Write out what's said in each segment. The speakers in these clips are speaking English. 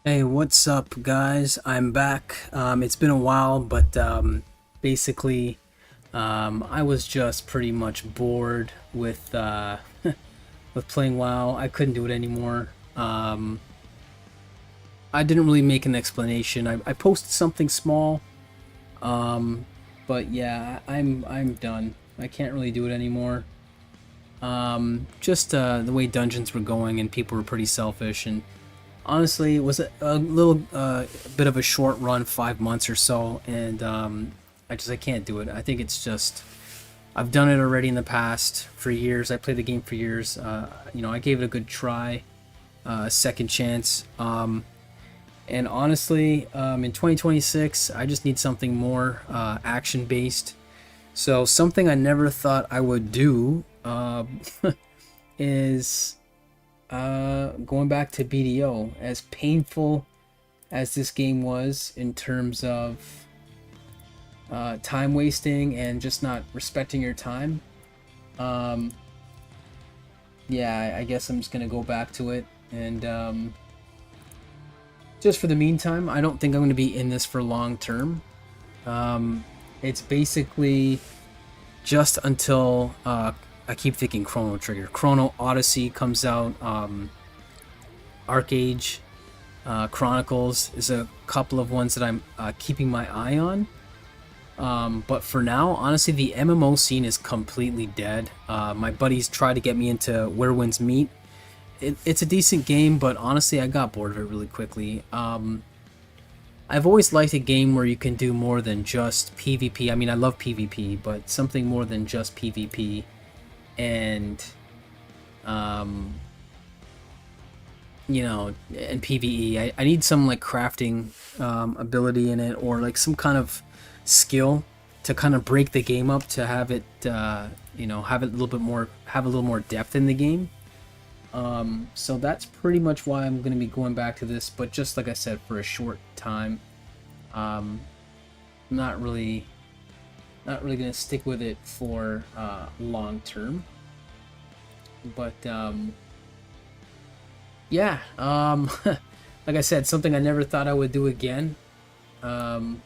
Hey, what's up, guys? I'm back. It's been a while, but basically, I was just pretty much bored with with playing WoW. I couldn't do it anymore. I didn't really make an explanation. I posted something small, but yeah, I'm done. I can't really do it anymore. Just the way dungeons were going, and people were pretty selfish, and honestly, it was a little bit of a short run, 5 months or so, and I can't do it. I think it's just I've done it already in the past for years. I played the game for years. I gave it a good try, a second chance. And honestly, in 2026, I just need something more action based. So something I never thought I would do is going back to BDO. As painful as this game was in terms of time wasting and just not respecting your time, um, yeah, I guess I'm just gonna go back to it. And just for the meantime, I don't think I'm gonna be in this for long term. It's basically just until I keep thinking Chrono Trigger. Chrono Odyssey comes out. Arcade Chronicles is a couple of ones that I'm keeping my eye on. But for now, honestly, the MMO scene is completely dead. My buddies try to get me into Where Winds Meet. It's a decent game, but honestly, I got bored of it really quickly. I've always liked a game where you can do more than just PvP. I mean, I love PvP, but something more than just PvP. And and PvE. I need some like crafting ability in it, or like some kind of skill to kind of break the game up to have it, have it a little bit more, have a little more depth in the game. So that's pretty much why I'm going to be going back to this, but just like I said, for a short time. Um, not really, not really going to stick with it for long term. But yeah, like I said, something I never thought I would do again. Um,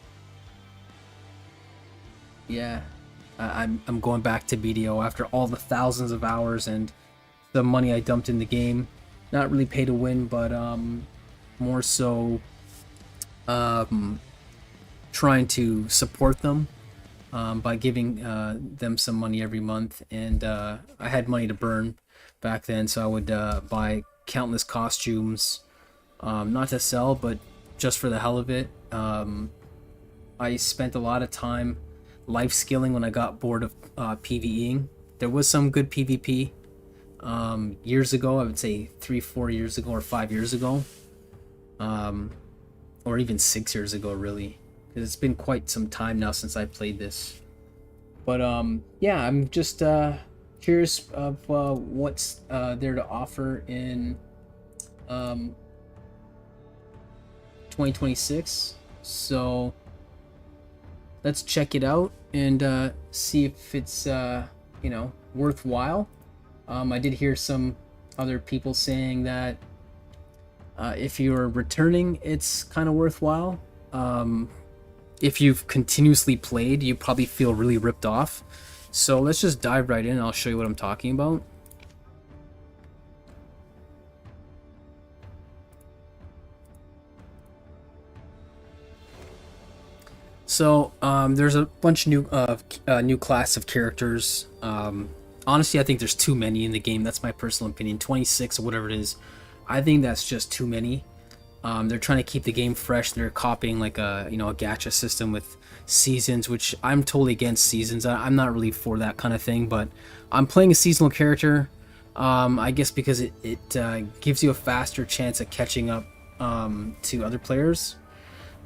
yeah, I'm going back to BDO after all the thousands of hours and the money I dumped in the game. Not really pay to win, but more so trying to support them by giving them some money every month. And I had money to burn back then, so I would buy countless costumes, not to sell, but just for the hell of it. I spent a lot of time life skilling when I got bored of PvEing. There was some good PvP years ago. I would say 3-4 years ago, or 5 years ago, or even 6 years ago, really, because it's been quite some time now since I played this. But yeah, I'm just curious of what's there to offer in um, 2026. So let's check it out and see if it's worthwhile. I did hear some other people saying that if you're returning, it's kind of worthwhile. If you've continuously played, you probably feel really ripped off. So let's just dive right in and I'll show you what I'm talking about. So there's a bunch of new class of characters. Honestly, I think there's too many in the game. That's my personal opinion. 26 or whatever it is. I think that's just too many. They're trying to keep the game fresh. They're copying like a gacha system with seasons, which I'm totally against seasons. I'm not really for that kind of thing. But I'm playing a seasonal character. I guess because it gives you a faster chance at catching up to other players.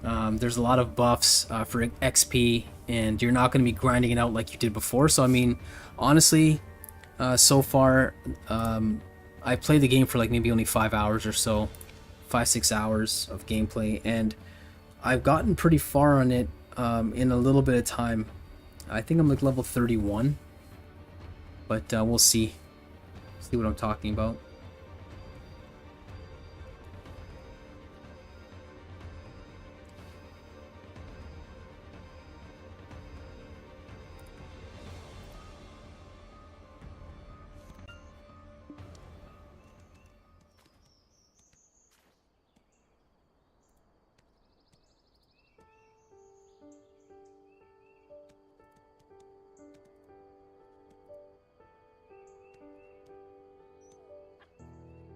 There's a lot of buffs for XP, and you're not going to be grinding it out like you did before. So I mean, honestly, so far, I played the game for like maybe only 5 hours or so, 5-6 hours of gameplay, and I've gotten pretty far on it in a little bit of time. I think I'm like level 31, but we'll see what I'm talking about.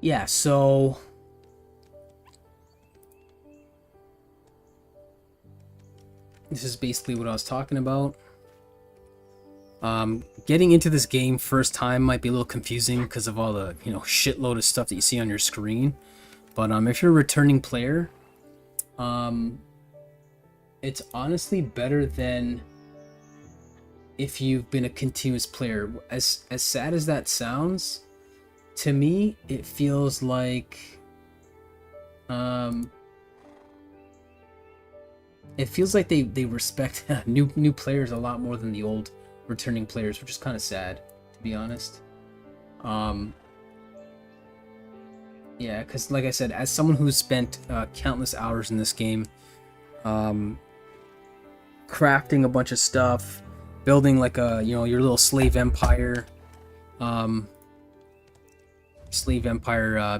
yeah, so this is basically what I was talking about. Getting into this game first time might be a little confusing because of all the, shitload of stuff that you see on your screen. But if you're a returning player, it's honestly better than if you've been a continuous player. As sad as that sounds, to me, it feels like they respect new players a lot more than the old returning players, which is kind of sad, to be honest. Yeah, because like I said, as someone who's spent countless hours in this game, crafting a bunch of stuff, building like your little slave empire.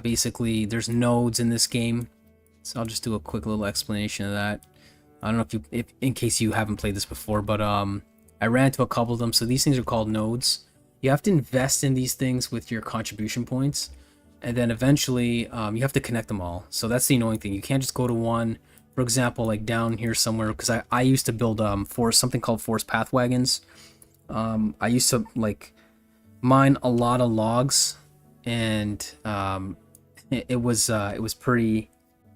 Basically, there's nodes in this game, so I'll just do a quick little explanation of that. I don't know if in case you haven't played this before, but I ran into a couple of them. So these things are called nodes. You have to invest in these things with your contribution points, and then eventually you have to connect them all. So that's the annoying thing. You can't just go to one. For example, like down here somewhere, because I used to build something called Forrest Path wagons. I used to like mine a lot of logs, and it was pretty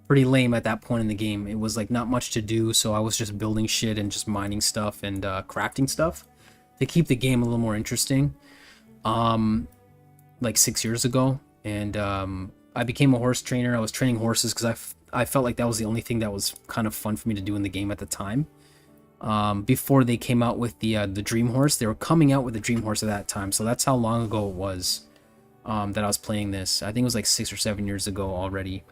lame at that point in the game. It was like not much to do, so I was just building shit and just mining stuff and crafting stuff to keep the game a little more interesting. Like 6 years ago, and I became a horse trainer. I was training horses because I felt like that was the only thing that was kind of fun for me to do in the game at the time. Before they came out with the Dream Horse, they were coming out with the Dream Horse at that time, so that's how long ago it was that I was playing this. I think it was like 6 or 7 years ago already.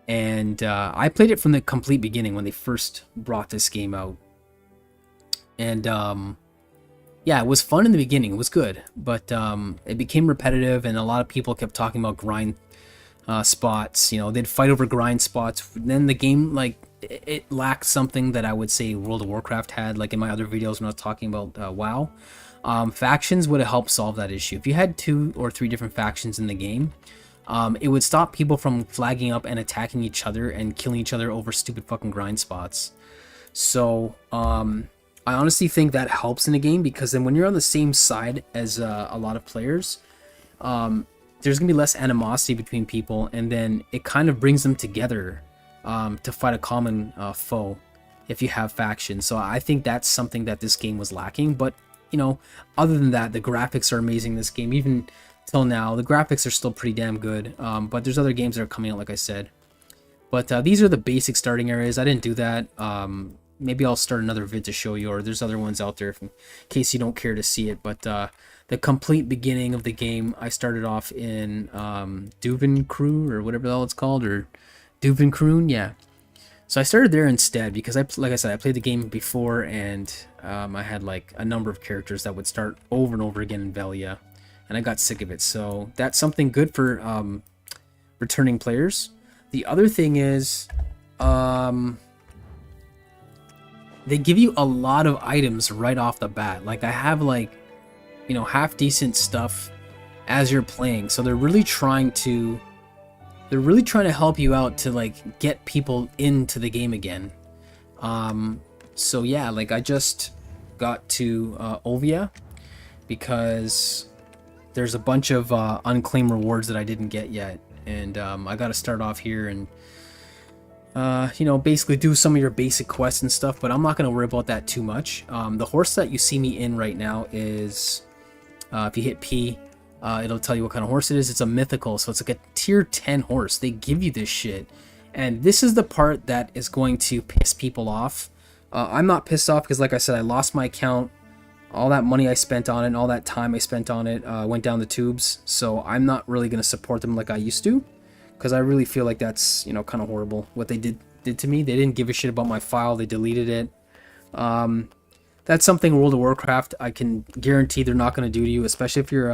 And I played it from the complete beginning when they first brought this game out. And yeah, it was fun in the beginning. It was good. But it became repetitive, and a lot of people kept talking about grind spots. They'd fight over grind spots. Then the game, like, it lacked something that I would say World of Warcraft had, like in my other videos when I was talking about WoW. Factions would have helped solve that issue. If you had 2 or 3 different factions in the game, it would stop people from flagging up and attacking each other and killing each other over stupid fucking grind spots. So, I honestly think that helps in a game, because then when you're on the same side as a lot of players, there's gonna be less animosity between people, and then it kind of brings them together to fight a common foe if you have factions. So I think that's something that this game was lacking. But other than that, the graphics are amazing in this game. Even till now, the graphics are still pretty damn good. But there's other games that are coming out, like I said. But these are the basic starting areas. I didn't do that. Maybe I'll start another vid to show you, or there's other ones out there in case you don't care to see it. But the complete beginning of the game, I started off in Duvenkroon, or whatever the hell it's called, or Duvenkroon, yeah. So I started there instead because, like I said, I played the game before, and I had like a number of characters that would start over and over again in Velia, and I got sick of it. So that's something good for returning players. The other thing is, they give you a lot of items right off the bat. Like, I have like, half decent stuff as you're playing. So they're really trying to help you out to like get people into the game again. So yeah, like I just got to Ovia because there's a bunch of unclaimed rewards that I didn't get yet, and I got to start off here and basically do some of your basic quests and stuff, but I'm not going to worry about that too much. The horse that you see me in right now is, if you hit P, it'll tell you what kind of horse it is. It's a mythical, so it's like a tier 10 horse. They give you this shit, and this is the part that is going to piss people off. I'm not pissed off because, like I said, I lost my account. All that money I spent on it and all that time I spent on it went down the tubes, so I'm not really going to support them like I used to, because I really feel like that's, kind of horrible what they did to me. They didn't give a shit about my file. They deleted it. That's something World of Warcraft, I can guarantee they're not going to do to you, especially if you're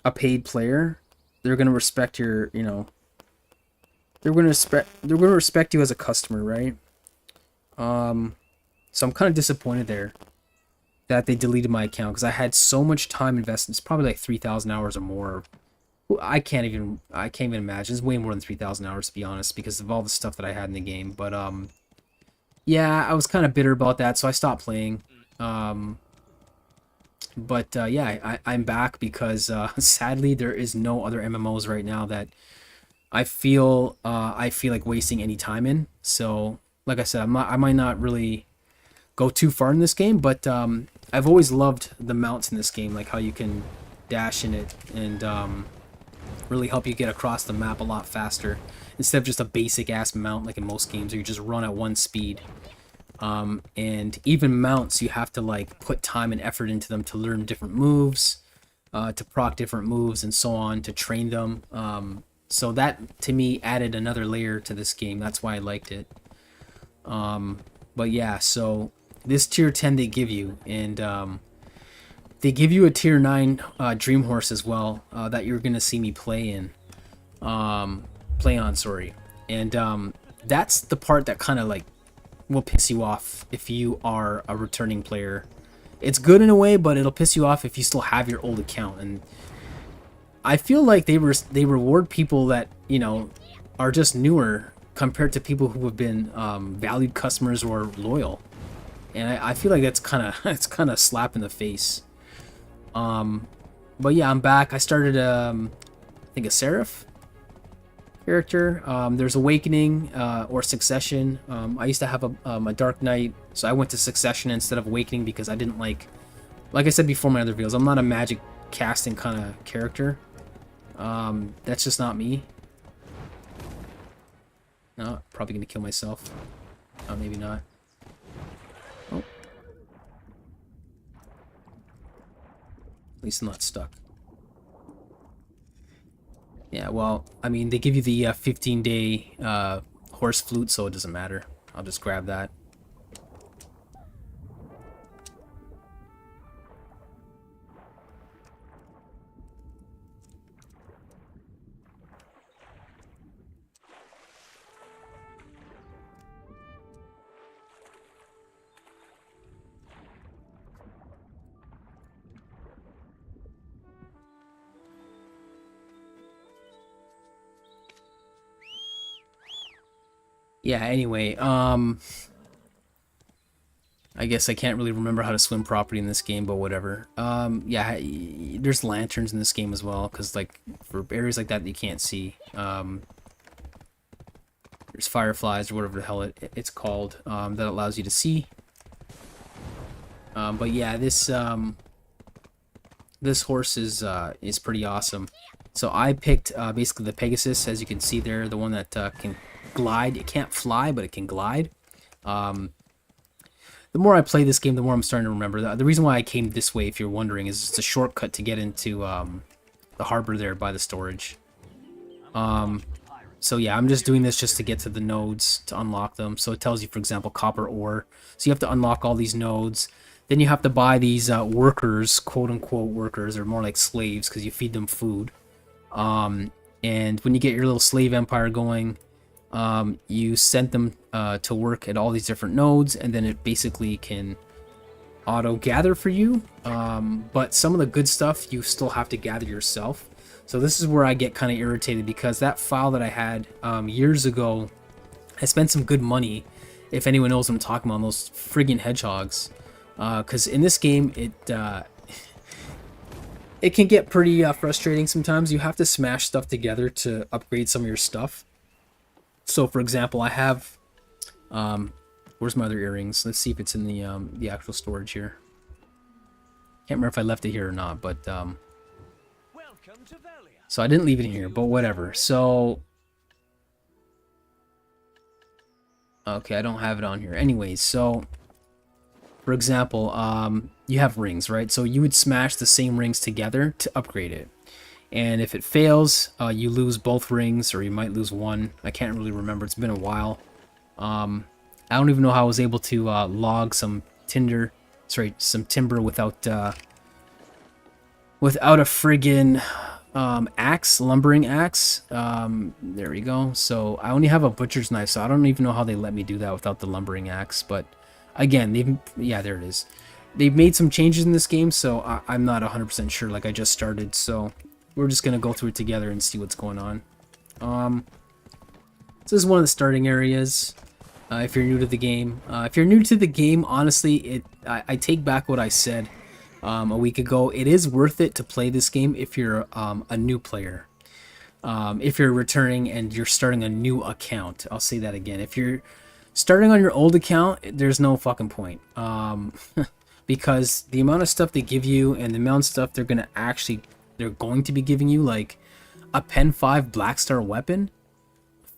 a paid player. They're going to respect your, they're going to respect you as a customer, right? So I'm kind of disappointed there. that they deleted my account because I had so much time invested. It's probably like 3,000 hours or more. I can't even imagine. It's way more than 3,000 hours to be honest, because of all the stuff that I had in the game. But yeah, I was kind of bitter about that, so I stopped playing. Um, but yeah, I'm back because sadly there is no other MMOs right now that I feel like wasting any time in. So like I said, I might not really go too far in this game, but I've always loved the mounts in this game, like how you can dash in it and really help you get across the map a lot faster instead of just a basic ass mount like in most games where you just run at one speed. And even mounts, you have to like put time and effort into them to learn different moves, to proc different moves and so on, to train them. So that to me added another layer to this game. That's why I liked it. But yeah, so this tier 10 they give you, and they give you a tier 9 Dream Horse as well, that you're gonna see me play in, play on, sorry. And that's the part that kind of like will piss you off if you are a returning player. It's good in a way, but it'll piss you off if you still have your old account. And I feel like they reward people that, you know, are just newer compared to people who have been valued customers or loyal. And I feel like that's kind of it's kind of slap in the face. But yeah, I'm back. I started I think a Seraph character. There's Awakening or Succession. I used to have a Dark Knight, so I went to Succession instead of Awakening because I didn't like I said before in my other videos, I'm not a magic casting kind of character. That's just not me. No, probably gonna kill myself. Oh, maybe not. Oh. At least I'm not stuck. Yeah, well, I mean, they give you the 15-day horse flute, so it doesn't matter. I'll just grab that. Yeah, anyway, I guess I can't really remember how to swim properly in this game, but whatever. Yeah, there's lanterns in this game as well, because, like, for areas like that you can't see. There's fireflies, or whatever the hell it's called, that allows you to see. But yeah, this horse is pretty awesome. So I picked basically the Pegasus, as you can see there, the one that can glide. It can't fly, but it can glide. The more I play this game, the more I'm starting to remember. The reason why I came this way, if you're wondering, is it's a shortcut to get into the harbor there by the storage. So yeah, I'm just doing this just to get to the nodes, to unlock them. So it tells you, for example, copper ore. So you have to unlock all these nodes. Then you have to buy these workers, quote-unquote workers, or more like slaves, because you feed them food. And when you get your little slave empire going, you send them to work at all these different nodes, and then it basically can auto gather for you. But some of the good stuff you still have to gather yourself. So this is where I get kind of irritated, because that file that I had years ago, I spent some good money, if anyone knows what I'm talking about, on those friggin' hedgehogs. Because in this game, it can get pretty frustrating sometimes. You have to smash stuff together to upgrade some of your stuff. So, for example, I have, where's my other earrings? Let's see if it's in the actual storage here. Can't remember if I left it here or not, but, so I didn't leave it here, but whatever. So, okay, I don't have it on here. Anyways, so, for example, you have rings, right? So you would smash the same rings together to upgrade it. And if it fails, you lose both rings, or you might lose one. I can't really remember. It's been a while. I don't even know how I was able to log some timber without a friggin' lumbering axe. There we go. So I only have a butcher's knife, so I don't even know how they let me do that without the lumbering axe. But again, yeah, there it is. they've made some changes in this game, so I'm not 100% sure. Like, I just started, so we're just gonna go through it together and see what's going on. Um, so this is one of the starting areas. If you're new to the game, honestly, I take back what I said a week ago. It is worth it to play this game if you're a new player. If you're returning and you're starting a new account, I'll say that again. If you're starting on your old account, there's no fucking point. Because the amount of stuff they give you and the amount of stuff they're going to be giving you, like a Pen 5 Black Star weapon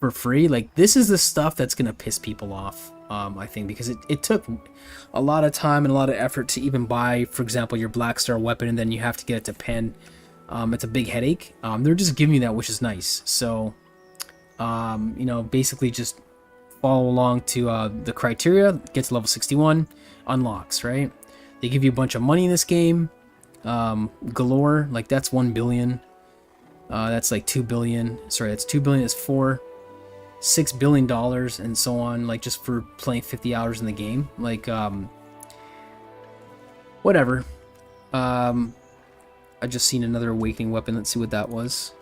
for free, like this is the stuff that's gonna piss people off. I think because it took a lot of time and a lot of effort to even buy, for example, your Black Star weapon, and then you have to get it to Pen. It's a big headache. They're just giving you that, which is nice. So basically just follow along to the criteria, get to level 61, unlocks, right? They give you a bunch of money in this game, galore. Like that's 1 billion. That's like 2 billion. Sorry, that's 2 billion is 4-6 billion dollars and so on. Like just for playing 50 hours in the game. Like whatever. I just seen another awakening weapon. Let's see what that was.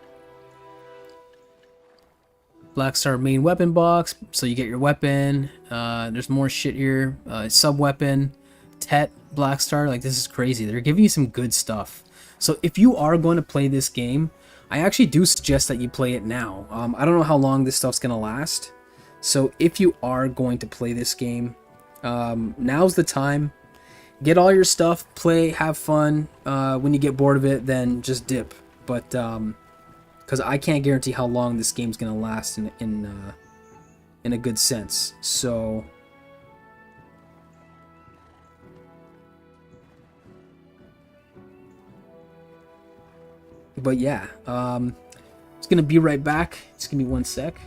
Black Star main weapon box. So you get your weapon. There's more shit here. Sub weapon. Tet Black Star. Like this is crazy. They're giving you some good stuff. So if you are going to play this game, I actually do suggest that you play it now. I don't know how long this stuff's gonna last. So if you are going to play this game, now's the time. Get all your stuff, play, have fun. When you get bored of it, then just dip. But because I can't guarantee how long this game's gonna last in a good sense. So but yeah, it's gonna be right back. Just give me 1 sec.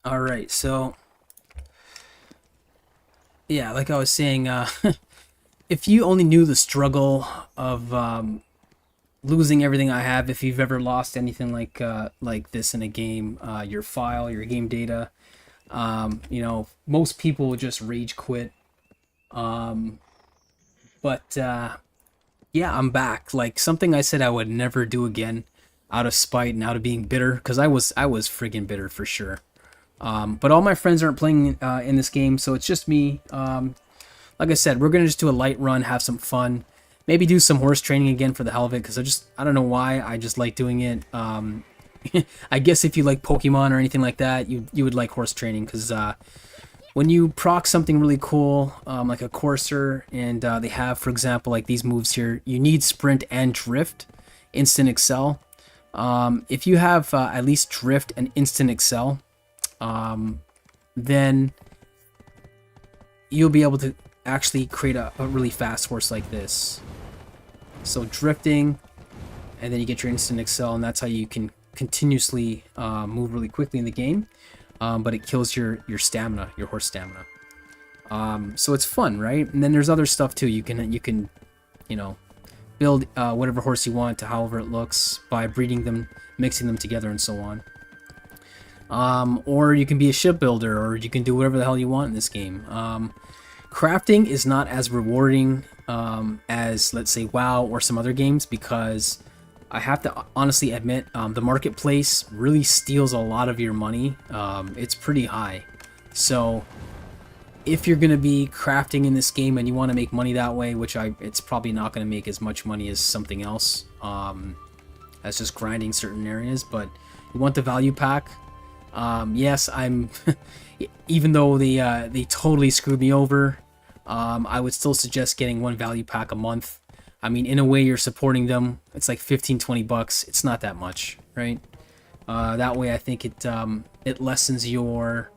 All right, so yeah, like I was saying, if you only knew the struggle of losing everything I have, if you've ever lost anything like this in a game, your file, your game data, you know, most people would just rage quit. But yeah, I'm back. Like something I said I would never do again, out of spite and out of being bitter, because I was friggin' bitter for sure. But all my friends aren't playing in this game, so it's just me. Like I said, we're gonna just do a light run, have some fun, maybe do some horse training again for the hell of it, because I don't know why, I just like doing it. I guess if you like Pokemon or anything like that, you would like horse training, because when you proc something really cool, like a courser, and they have, for example, like these moves here, you need sprint and drift, instant excel. If you have at least drift and instant excel, then you'll be able to actually create a really fast horse like this. So drifting, and then you get your instant excel, and that's how you can continuously move really quickly in the game. But it kills your stamina, your horse stamina. So it's fun, right? And then there's other stuff too. You can you know, build whatever horse you want to however it looks by breeding them, mixing them together, and so on. Or you can be a shipbuilder, or you can do whatever the hell you want in this game. Crafting is not as rewarding as, let's say, WoW or some other games, because I have to honestly admit, the marketplace really steals a lot of your money. It's pretty high. So if you're going to be crafting in this game and you want to make money that way, which it's probably not going to make as much money as something else, as just grinding certain areas, but you want the value pack. Yes, I'm even though they totally screwed me over, I would still suggest getting one value pack a month. I mean, in a way, you're supporting them. It's like 15-20 bucks. It's not that much, right? That way, I think it lessens your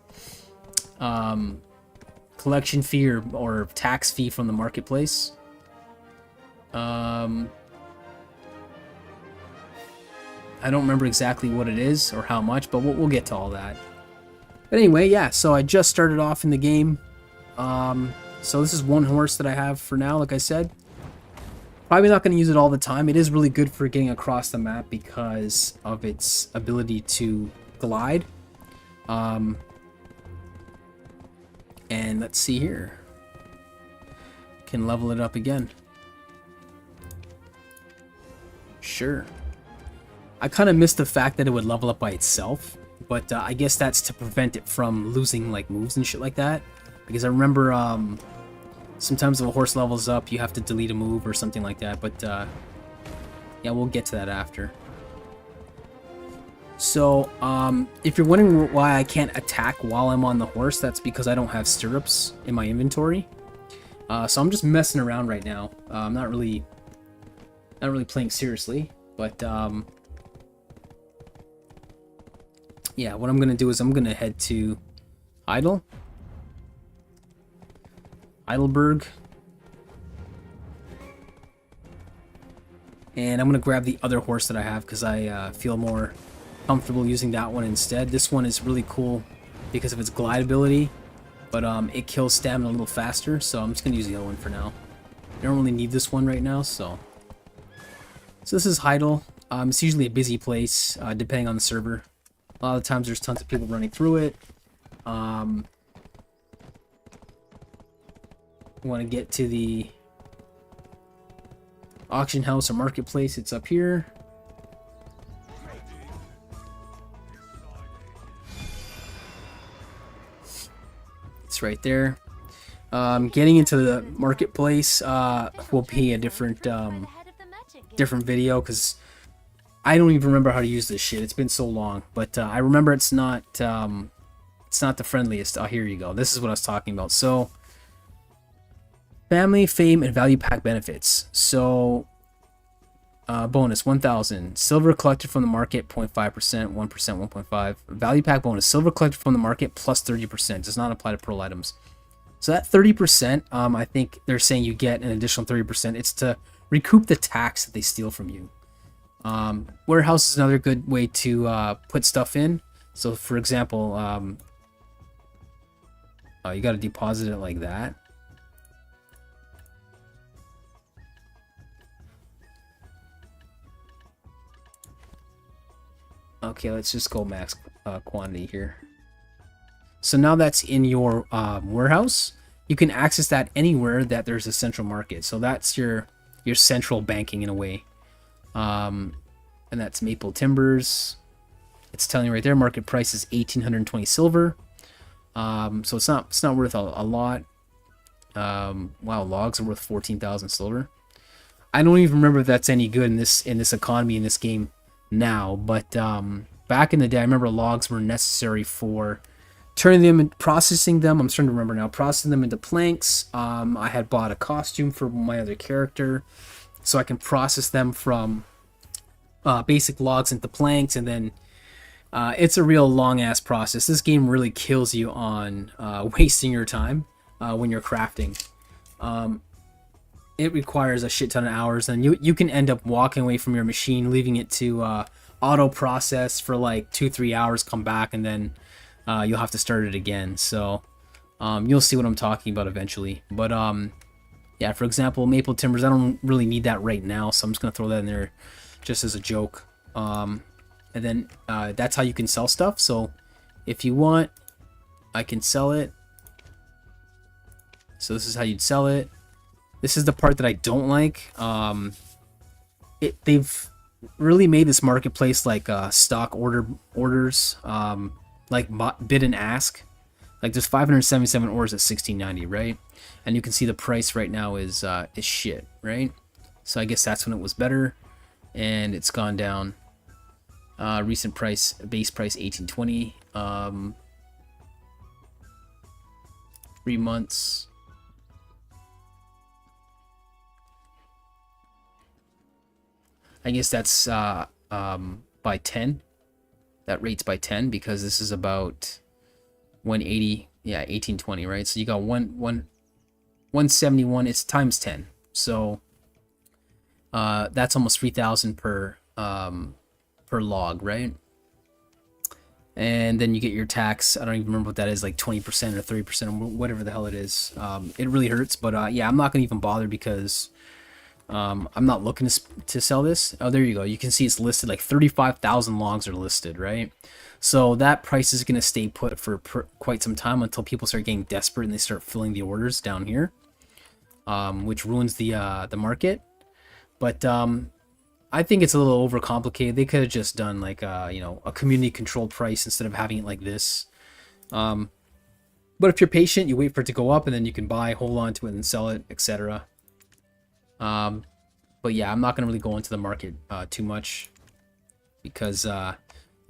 collection fee or tax fee from the marketplace. I don't remember exactly what it is or how much, but we'll get to all that. But anyway, yeah, so I just started off in the game. So this is one horse that I have for now, like I said. Probably not going to use it all the time. It is really good for getting across the map because of its ability to glide. And let's see here. Can level it up again. Sure. I kind of missed the fact that it would level up by itself, but I guess that's to prevent it from losing like moves and shit like that. Because I remember sometimes if a horse levels up, you have to delete a move or something like that, but yeah, we'll get to that after. So, if you're wondering why I can't attack while I'm on the horse, that's because I don't have stirrups in my inventory. So I'm just messing around right now. I'm not really playing seriously, but yeah, what I'm gonna do is I'm gonna head to Heidelberg, and I'm gonna grab the other horse that I have because I feel more comfortable using that one instead. This one is really cool because of its glide ability, but it kills stamina a little faster, so I'm just gonna use the other one for now. I don't really need this one right now, so this is Heidel. It's usually a busy place, depending on the server. A lot of times there's tons of people running through it. Want to get to the auction house or marketplace, it's up here. It's right there. Getting into the marketplace will be a different video, because I don't even remember how to use this shit. It's been so long, but I remember it's not the friendliest. Oh, here you go. This is what I was talking about. So family, fame, and value pack benefits. So bonus 1,000. Silver collected from the market 0.5%, 1%, 1.5. Value pack bonus. Silver collected from the market plus 30%. Does not apply to pearl items. So that 30%, I think they're saying you get an additional 30%. It's to recoup the tax that they steal from you. Warehouse is another good way to put stuff in. So for example, you got to deposit it like that. Okay, let's just go max quantity here. So now that's in your warehouse. You can access that anywhere that there's a central market. So that's your central banking in a way. And that's maple timbers. It's telling you right there, market price is 1,820 silver. So it's not worth a lot. Wow, logs are worth 14,000 silver. I don't even remember if that's any good in this economy in this game now, but back in the day, I remember logs were necessary for turning them and processing them. I'm starting to remember now, processing them into planks. I had bought a costume for my other character, so I can process them from basic logs into planks, and then it's a real long ass process. This game really kills you on wasting your time when you're crafting. It requires a shit ton of hours, and you can end up walking away from your machine, leaving it to auto process for like 2-3 hours, come back, and then you'll have to start it again. So you'll see what I'm talking about eventually. But yeah, for example, maple timbers, I don't really need that right now, so I'm just gonna throw that in there just as a joke. And then that's how you can sell stuff. So if you want, I can sell it. So this is how you'd sell it. This is the part that I don't like. They've really made this marketplace like stock orders, like bid and ask. Like there's 577 orders at 1690, right? And you can see the price right now is shit, right? So I guess that's when it was better, and it's gone down. Recent price, base price 1820. 3 months. I guess that's by 10. That rate's by 10 because this is about 180. Yeah, 1820, right? So you got 171. It's times 10. So that's almost 3,000 per log, right? And then you get your tax. I don't even remember what that is, like 20% or 30% or whatever the hell it is. It really hurts, but yeah, I'm not gonna even bother because I'm not looking to sell this. Oh, there you go. You can see it's listed like 35,000 logs are listed, right? So that price is going to stay put for quite some time until people start getting desperate and they start filling the orders down here, which ruins the market. But I think it's a little overcomplicated. They could have just done like a community controlled price instead of having it like this. But if you're patient, you wait for it to go up and then you can buy, hold on to it, and sell it, etc. But yeah, I'm not going to really go into the market too much because, like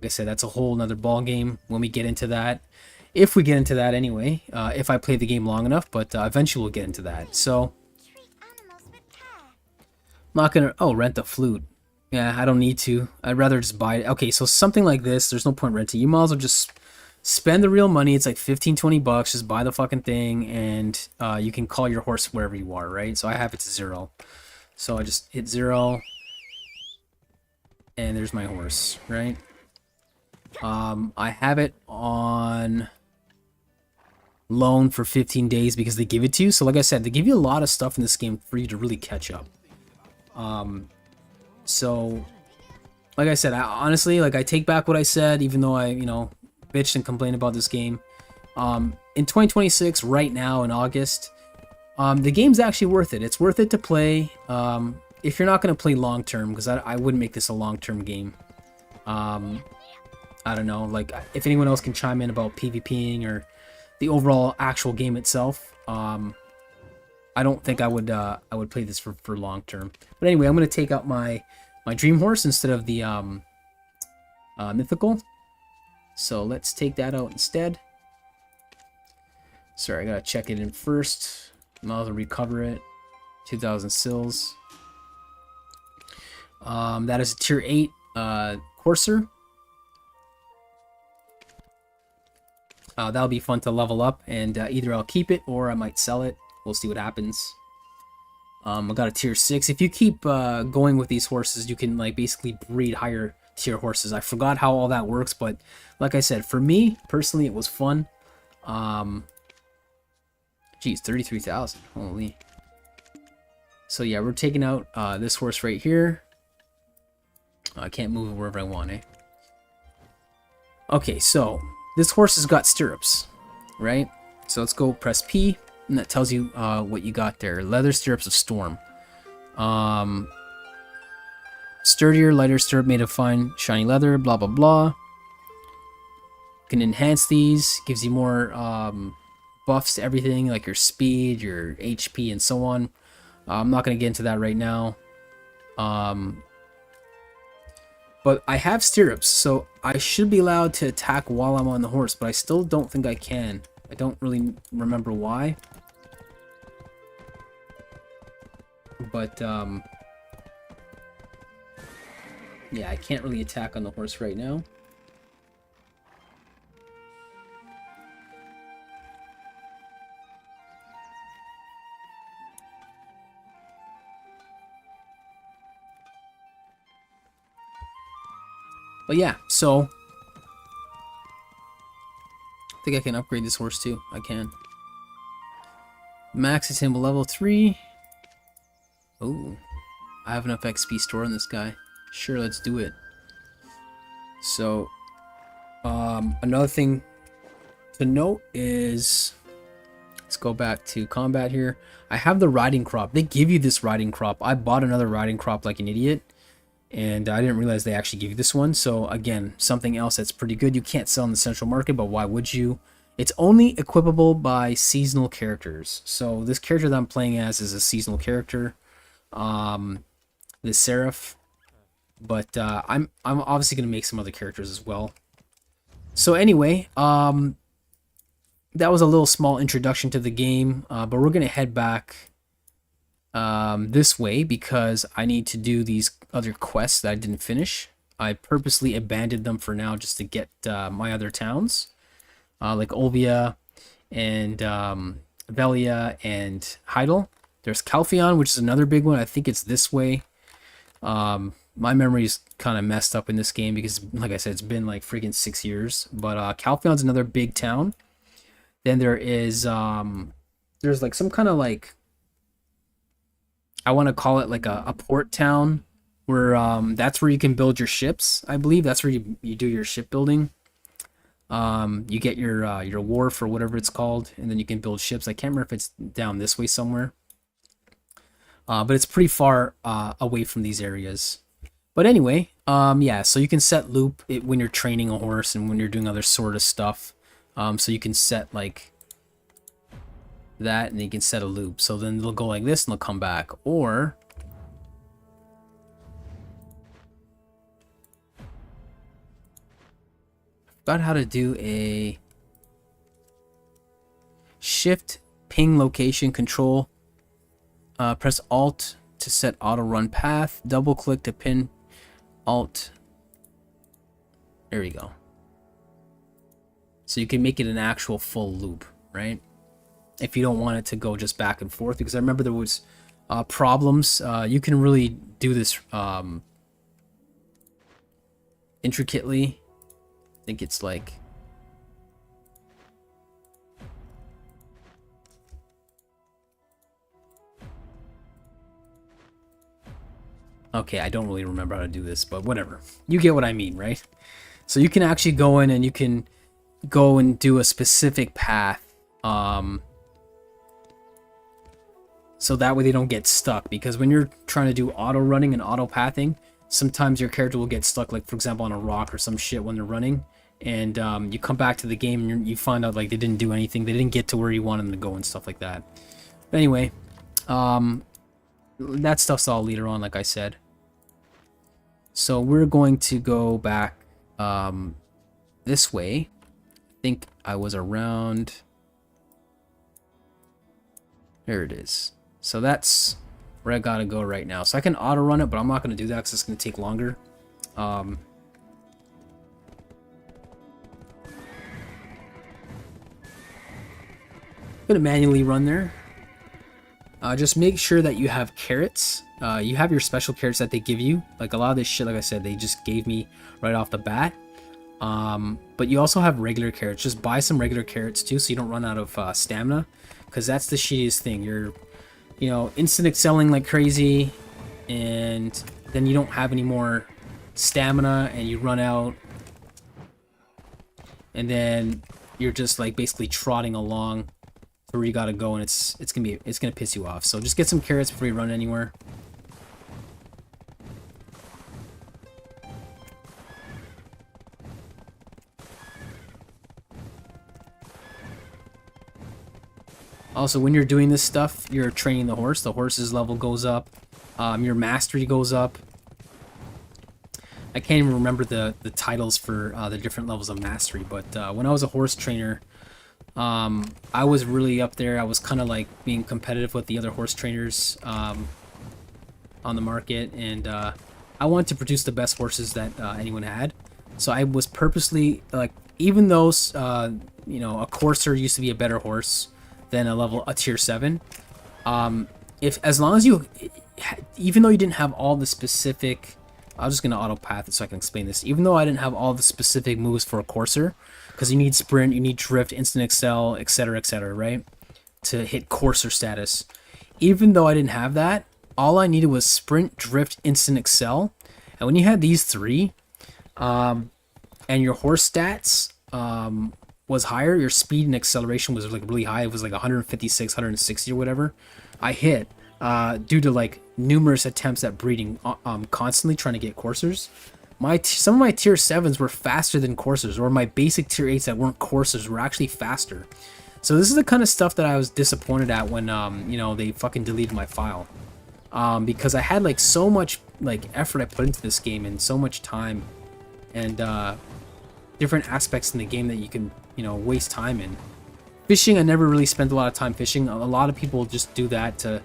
I said, that's a whole nother ball game when we get into that. If we get into that anyway, if I play the game long enough, but eventually we'll get into that. So, I'm not going to, rent the flute. Yeah, I don't need to. I'd rather just buy it. Okay, so something like this, there's no point renting. You might as well just spend the real money. It's like 15-20 bucks. Just buy the fucking thing, and you can call your horse wherever you are, right? So I have it to 0. So I just hit 0, and there's my horse, right? I have it on loan for 15 days because they give it to you. So like I said, they give you a lot of stuff in this game for you to really catch up. So like I said, honestly, I take back what I said, even though I, bitched and complained about this game. In 2026, right now in August, the game's actually worth it. It's worth it to play. If you're not going to play long term, because I wouldn't make this a long term game. I don't know, if anyone else can chime in about PvPing or the overall actual game itself. I don't think I would play this for long term. But anyway, I'm going to take out my dream horse instead of the mythical. So let's take that out instead. Sorry, I gotta check it in first. I'll recover it. 2,000 sills. That is a tier 8 courser. That'll be fun to level up, and either I'll keep it or I might sell it. We'll see what happens. I got a tier 6. If you keep going with these horses, you can basically breed higher tier horses. I forgot how all that works, but like I said, for me personally, it was fun. Geez, 33,000. Holy. So yeah, we're taking out this horse right here. I can't move it wherever I want, eh? Okay, so this horse has got stirrups, right? So let's go press P, and that tells you what you got there. Leather stirrups of storm. Sturdier, lighter stirrup made of fine, shiny leather, blah, blah, blah. Can enhance these, gives you more buffs to everything, like your speed, your HP, and so on. I'm not going to get into that right now. But I have stirrups, so I should be allowed to attack while I'm on the horse, but I still don't think I can. I don't really remember why. But, yeah, I can't really attack on the horse right now. But yeah, so I think I can upgrade this horse too. I can. Max attainable level 3. Oh, I have enough XP stored on this guy. Sure, let's do it. So, another thing to note is, let's go back to combat here. I have the riding crop. They give you this riding crop. I bought another riding crop like an idiot, and I didn't realize they actually give you this one. So again, something else that's pretty good. You can't sell in the central market, but why would you? It's only equipable by seasonal characters. So this character that I'm playing as is a seasonal character, the Seraph. But I'm obviously gonna make some other characters as well. So anyway, that was a little small introduction to the game, but we're gonna head back this way because I need to do these other quests that I didn't finish. I purposely abandoned them for now just to get my other towns, like Olvia and Velia and Heidel. There's Calpheon, which is another big one. I think it's this way. My memory's kind of messed up in this game because, like I said, it's been like freaking 6 years. But Calpheon's another big town. Then there is there's like some kind of like, I want to call it like a port town where that's where you can build your ships. I believe that's where you do your shipbuilding. You get your wharf or whatever it's called, and then you can build ships. I can't remember if it's down this way somewhere. But it's pretty far away from these areas. But anyway, yeah, so you can set loop when you're training a horse and when you're doing other sort of stuff. So you can set like that, and you can set a loop. So then they'll go like this and they'll come back. Or I forgot how to do a shift ping location control. Press Alt to set auto run path. Double click to pin Alt. There we go. So you can make it an actual full loop, right? If you don't want it to go just back and forth, because I remember there was problems. You can really do this intricately. I think it's like, okay, I don't really remember how to do this, but whatever. You get what I mean, right? So you can actually go in and you can go and do a specific path. So that way they don't get stuck. Because when you're trying to do auto running and auto pathing, sometimes your character will get stuck, like for example on a rock or some shit when they're running. And you come back to the game and you find out like they didn't do anything. They didn't get to where you want them to go and stuff like that. But anyway, that stuff's all later on, like I said. So we're going to go back this way. I think I was around, there it is. So that's where I gotta go right now. So I can auto run it, but I'm not gonna do that because it's gonna take longer. I'm gonna manually run there. Just make sure that you have carrots. You have your special carrots that they give you. Like a lot of this shit, like I said, they just gave me right off the bat. But you also have regular carrots. Just buy some regular carrots too, so you don't run out of stamina. Because that's the shittiest thing. You're, you know, instant excelling like crazy, and then you don't have any more stamina, and you run out. and then you're just like basically trotting along to where you gotta go, and it's gonna piss you off. So just get some carrots before you run anywhere. Also, when you're doing this stuff, you're training the horse. The horse's level goes up. Your mastery goes up. I can't even remember the titles for the different levels of mastery, but when I was a horse trainer, I was really up there. I was kind of like being competitive with the other horse trainers on the market, and I wanted to produce the best horses that anyone had. So I was purposely, like, even though you know, a courser used to be a better horse than a tier 7, if as long as you, even though you didn't have all the specific, I'm just gonna auto path it so I can explain this. Even though I didn't have all the specific moves for a courser, because you need sprint, you need drift, instant excel, etc., right, to hit courser status. Even though I didn't have that, all I needed was sprint, drift, instant excel, and when you had these three, and your horse stats was higher, your speed and acceleration was like really high. It was like 156, 160 or whatever. I hit due to like numerous attempts at breeding, constantly trying to get coursers. Some of my tier 7s were faster than coursers, or my basic tier 8s that weren't coursers were actually faster. So this is the kind of stuff that I was disappointed at when you know, they fucking deleted my file, because I had like so much like effort I put into this game and so much time and different aspects in the game that you can, you know, waste time in. Fishing, I never really spent a lot of time fishing. A lot of people just do that to,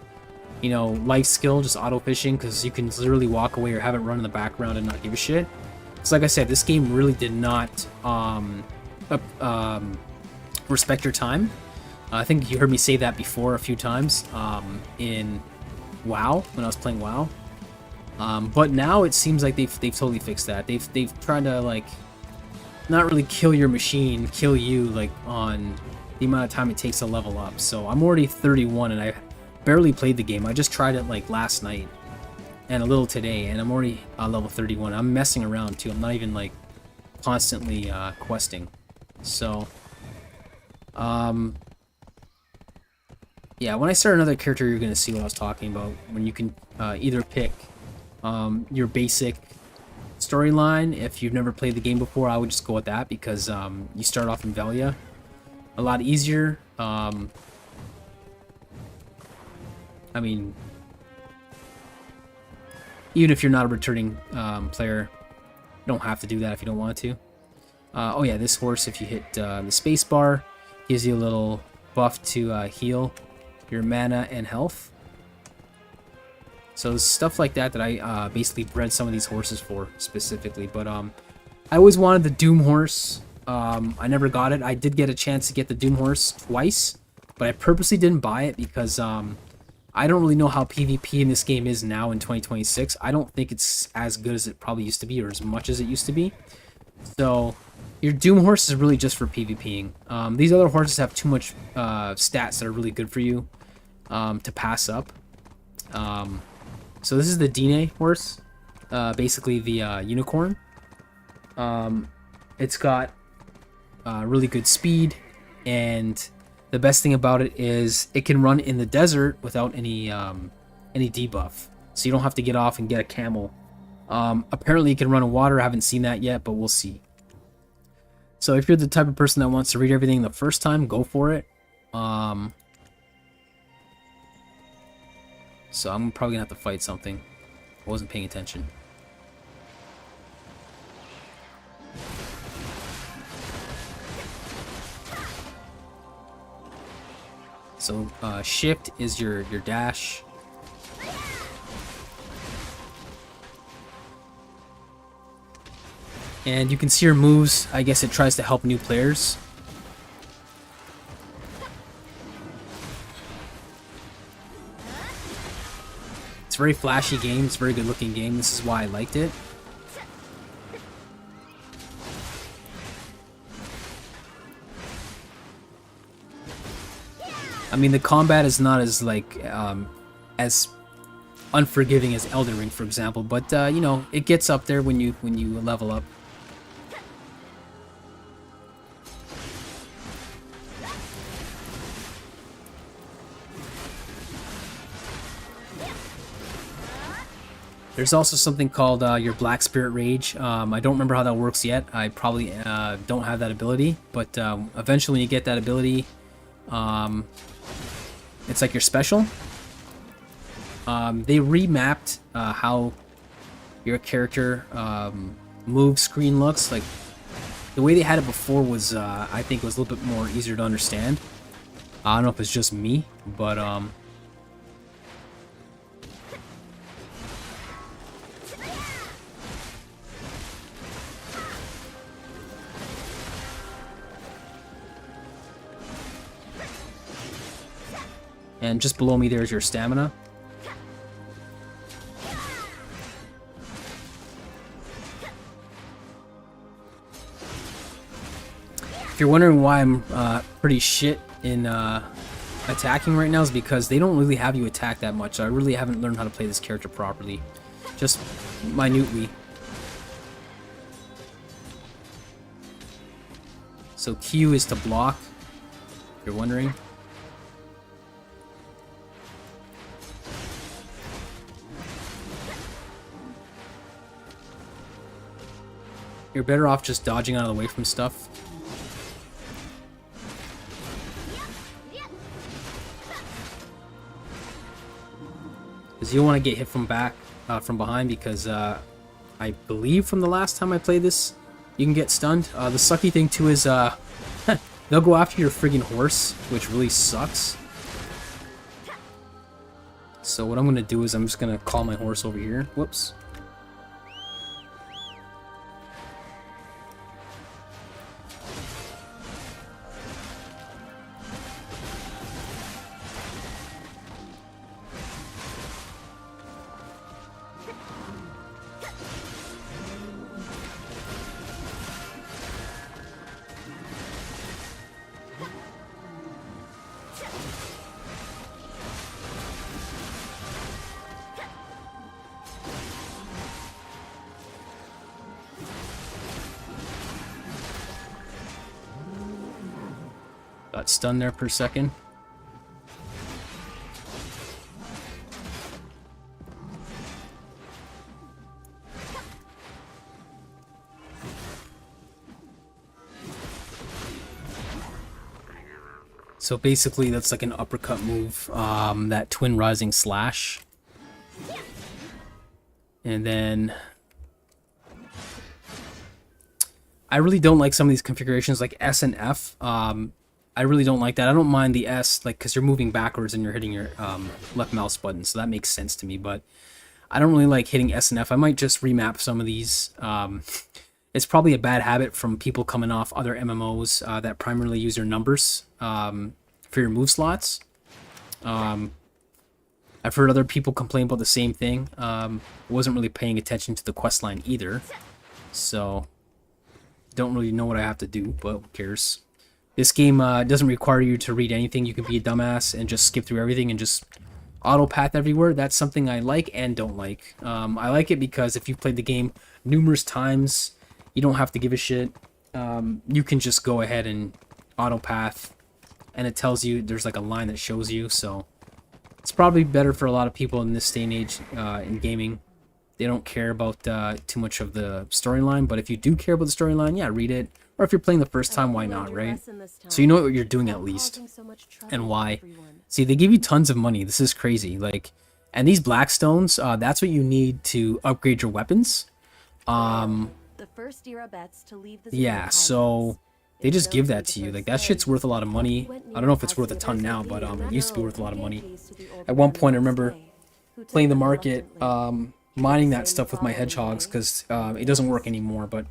you know, life skill, just auto fishing, because you can literally walk away or have it run in the background and not give a shit. So like I said, this game really did not respect your time. I think you heard me say that before a few times in WoW, when I was playing WoW. But now it seems like they've totally fixed that. They've tried to, like, not really kill your machine, kill you, like, on the amount of time it takes to level up. So I'm already 31 and I barely played the game. I just tried it like last night and a little today, and I'm already level 31. I'm messing around too. I'm not even like constantly questing. So yeah, when I start another character, you're gonna see what I was talking about, when you can either pick your basic storyline. If you've never played the game before, I would just go with that, because you start off in Velia, a lot easier. I mean, even if you're not a returning player, you don't have to do that if you don't want to. Oh yeah, this horse, if you hit the space bar, gives you a little buff to heal your mana and health. So stuff like that I basically bred some of these horses for specifically. But I always wanted the Doom horse. I never got it. I did get a chance to get the Doom horse twice, but I purposely didn't buy it because I don't really know how PvP in this game is now in 2026. I don't think it's as good as it probably used to be, or as much as it used to be. So your Doom horse is really just for PvPing. These other horses have too much stats that are really good for you to pass up. So this is the Dine horse, basically the unicorn. It's got really good speed, and the best thing about it is it can run in the desert without any debuff. So you don't have to get off and get a camel. Apparently it can run in water. I haven't seen that yet, but we'll see. So if you're the type of person that wants to read everything the first time, go for it. So I'm probably gonna have to fight something. I wasn't paying attention. So shift is your dash. And you can see her moves. I guess it tries to help new players. It's a very flashy game. It's a very good looking game. This is why I liked it. I mean, the combat is not as like as unforgiving as Elden Ring, for example, but you know, it gets up there when you level up. There's also something called your Black Spirit Rage. I don't remember how that works yet. I probably don't have that ability, but eventually when you get that ability, it's like your special. They remapped how your character move screen looks. Like the way they had it before was, I think, was a little bit more easier to understand. I don't know if it's just me, but and just below me there's your stamina. If you're wondering why I'm pretty shit in attacking right now, is because they don't really have you attack that much. I really haven't learned how to play this character properly, just minutely. So Q is to block, if you're wondering. You're better off just dodging out of the way from stuff. Because you don't want to get hit from behind, because I believe from the last time I played this, you can get stunned. The sucky thing too is they'll go after your friggin' horse, which really sucks. So what I'm gonna do is I'm just gonna call my horse over here. Whoops. Got stunned there per second. So basically that's like an uppercut move, that twin rising slash. And then I really don't like some of these configurations like S and F. I really don't like that. I don't mind the S, like, because you're moving backwards and you're hitting your left mouse button, so that makes sense to me, but I don't really like hitting S and F. I might just remap some of these. It's probably a bad habit from people coming off other MMOs that primarily use their numbers for your move slots. I've heard other people complain about the same thing. Wasn't really paying attention to the quest line either, so don't really know what I have to do, but who cares. This game doesn't require you to read anything. You can be a dumbass and just skip through everything and just auto path everywhere. That's something I like and don't like. I like it because if you've played the game numerous times, you don't have to give a shit. You can just go ahead and auto path, and it tells you, there's like a line that shows you, so it's probably better for a lot of people in this day and age in gaming. They don't care about too much of the storyline, but if you do care about the storyline, yeah, read it. Or if you're playing the first time, why not, right? So you know what you're doing at least, and why. See, they give you tons of money. This is crazy. Like, and these Blackstones, that's what you need to upgrade your weapons. Yeah, so they just give that to you. Like, that shit's worth a lot of money. I don't know if it's worth a ton now, but it used to be worth a lot of money. At one point, I remember playing the market, mining that stuff with my hedgehogs, because it doesn't work anymore, but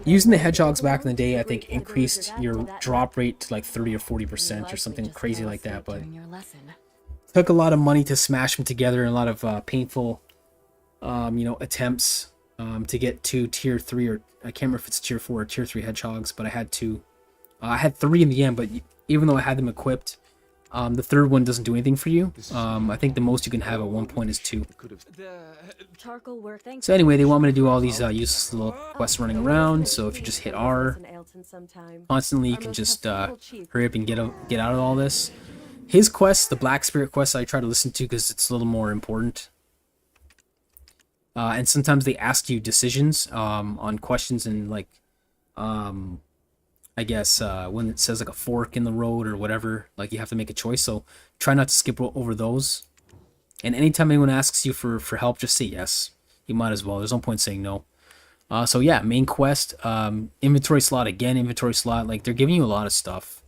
using the hedgehogs back in the day, I think, increased your drop rate to like 30 or 40% or something crazy like that, but it took a lot of money to smash them together, and a lot of painful attempts to get to tier 3, or I can't remember if it's tier 4 or tier 3 hedgehogs, but I had 2. I had 3 in the end, but even though I had them equipped, the third one doesn't do anything for you. I think the most you can have at one point is 2. So anyway, they want me to do all these useless little quests running around, so if you just hit R constantly, you can just hurry up and get out of all this. His quest, the Black Spirit quest, I try to listen to because it's a little more important. And sometimes they ask you decisions on questions and like um, I guess when it says like a fork in the road or whatever, like you have to make a choice. So try not to skip over those. And anytime anyone asks you for help, just say yes. You might as well. There's no point saying no. So yeah, main quest, inventory slot again, inventory slot. Like they're giving you a lot of stuff.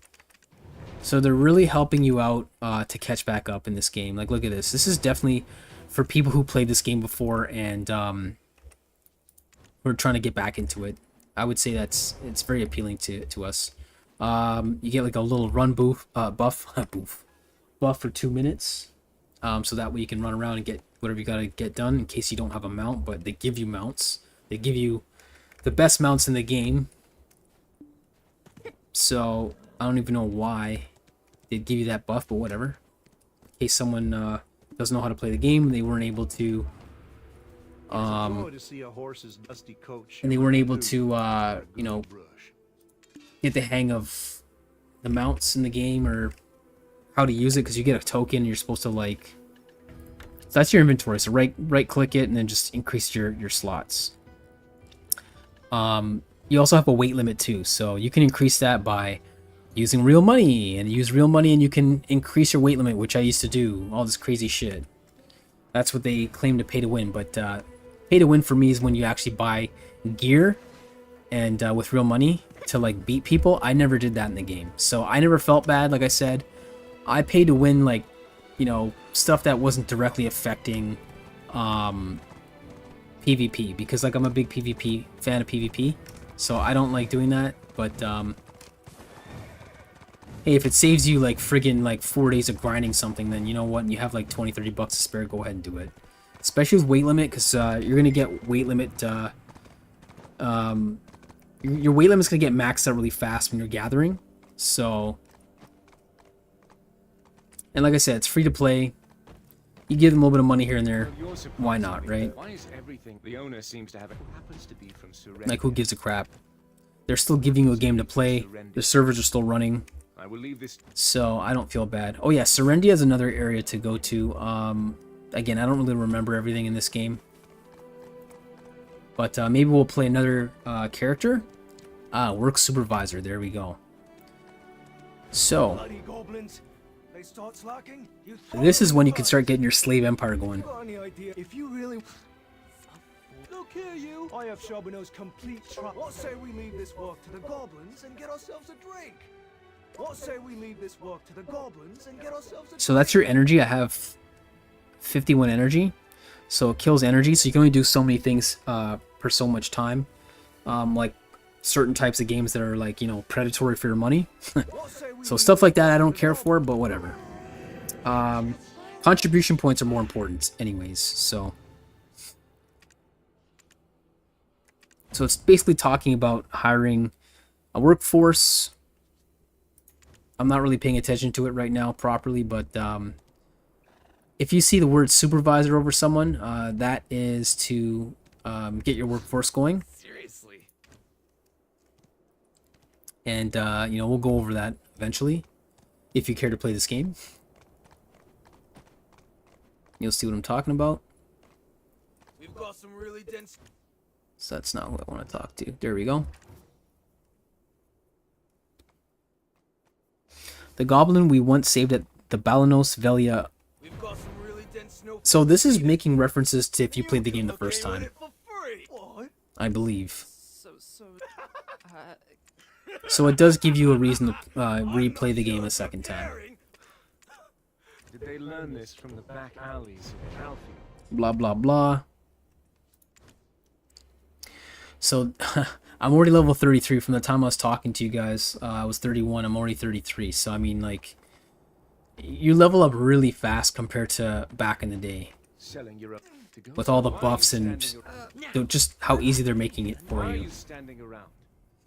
So they're really helping you out to catch back up in this game. Like look at this. This is definitely for people who played this game before and who are trying to get back into it. I would say it's very appealing to us. You get like a little run buff for 2 minutes. So that way you can run around and get whatever you gotta get done in case you don't have a mount, but they give you mounts. They give you the best mounts in the game. So I don't even know why they'd give you that buff, but whatever. In case someone doesn't know how to play the game, they weren't able to and they weren't able to you know, get the hang of the mounts in the game or how to use it, because you get a token and you're supposed to like, so that's your inventory. So right click it and then just increase your slots. You also have a weight limit too, so you can increase that by using real money, and use real money and you can increase your weight limit, which I used to do, all this crazy shit. That's what they claim to pay to win, but pay to win for me is when you actually buy gear and with real money to like beat people. I never did that in the game, so I never felt bad. Like I said, I paid to win, like, you know, stuff that wasn't directly affecting PvP, because like I'm a big PvP fan of PvP, so I don't like doing that. But hey, if it saves you like friggin' like 4 days of grinding something, then you know what, and you have like 20-30 bucks to spare, go ahead and do it. Especially with weight limit, because you're gonna get weight limit your weight limit's gonna get maxed out really fast when you're gathering. So, and like I said, it's free to play. You give them a little bit of money here and there. Why not, right? Why is everything the owner seems to have it happens to be from Surrender? Like, who gives a crap? They're still giving you a game to play. The servers are still running. I will leave this. So I don't feel bad. Oh yeah, Serendia is another area to go to. Again, I don't really remember everything in this game. But maybe we'll play another character. Work supervisor. There we go. So this is when you can start getting your slave empire going. If you really look here, you. I have Charbonneau's complete trust. What say we leave this work to the goblins and get ourselves a drink? What say we leave this work to the goblins and get ourselves a drink? So that's your energy. I have 51 energy, so it kills energy. So you can only do so many things for so much time. Like certain types of games that are like, you know, predatory for your money. So stuff like that I don't care for, but whatever. Contribution points are more important anyways, so it's basically talking about hiring a workforce. I'm not really paying attention to it right now properly, but if you see the word supervisor over someone, that is to get your workforce going. Seriously. And you know, we'll go over that eventually if you care to play this game. You'll see what I'm talking about. We've got some really dense. So that's not who I want to talk to. There we go. The goblin we once saved at the Balanos Velia. We've got some really dense snow. So this is making references to if you played the game the first time, I believe. So it does give you a reason to replay the game a second time. Did they learn this from the back alleys of Calfield? Blah blah blah. So I'm already level 33 from the time I was talking to you guys. I was 31. I'm already 33. So I mean, like, you level up really fast compared to back in the day. Selling your With all the buffs and just how easy they're making it for you.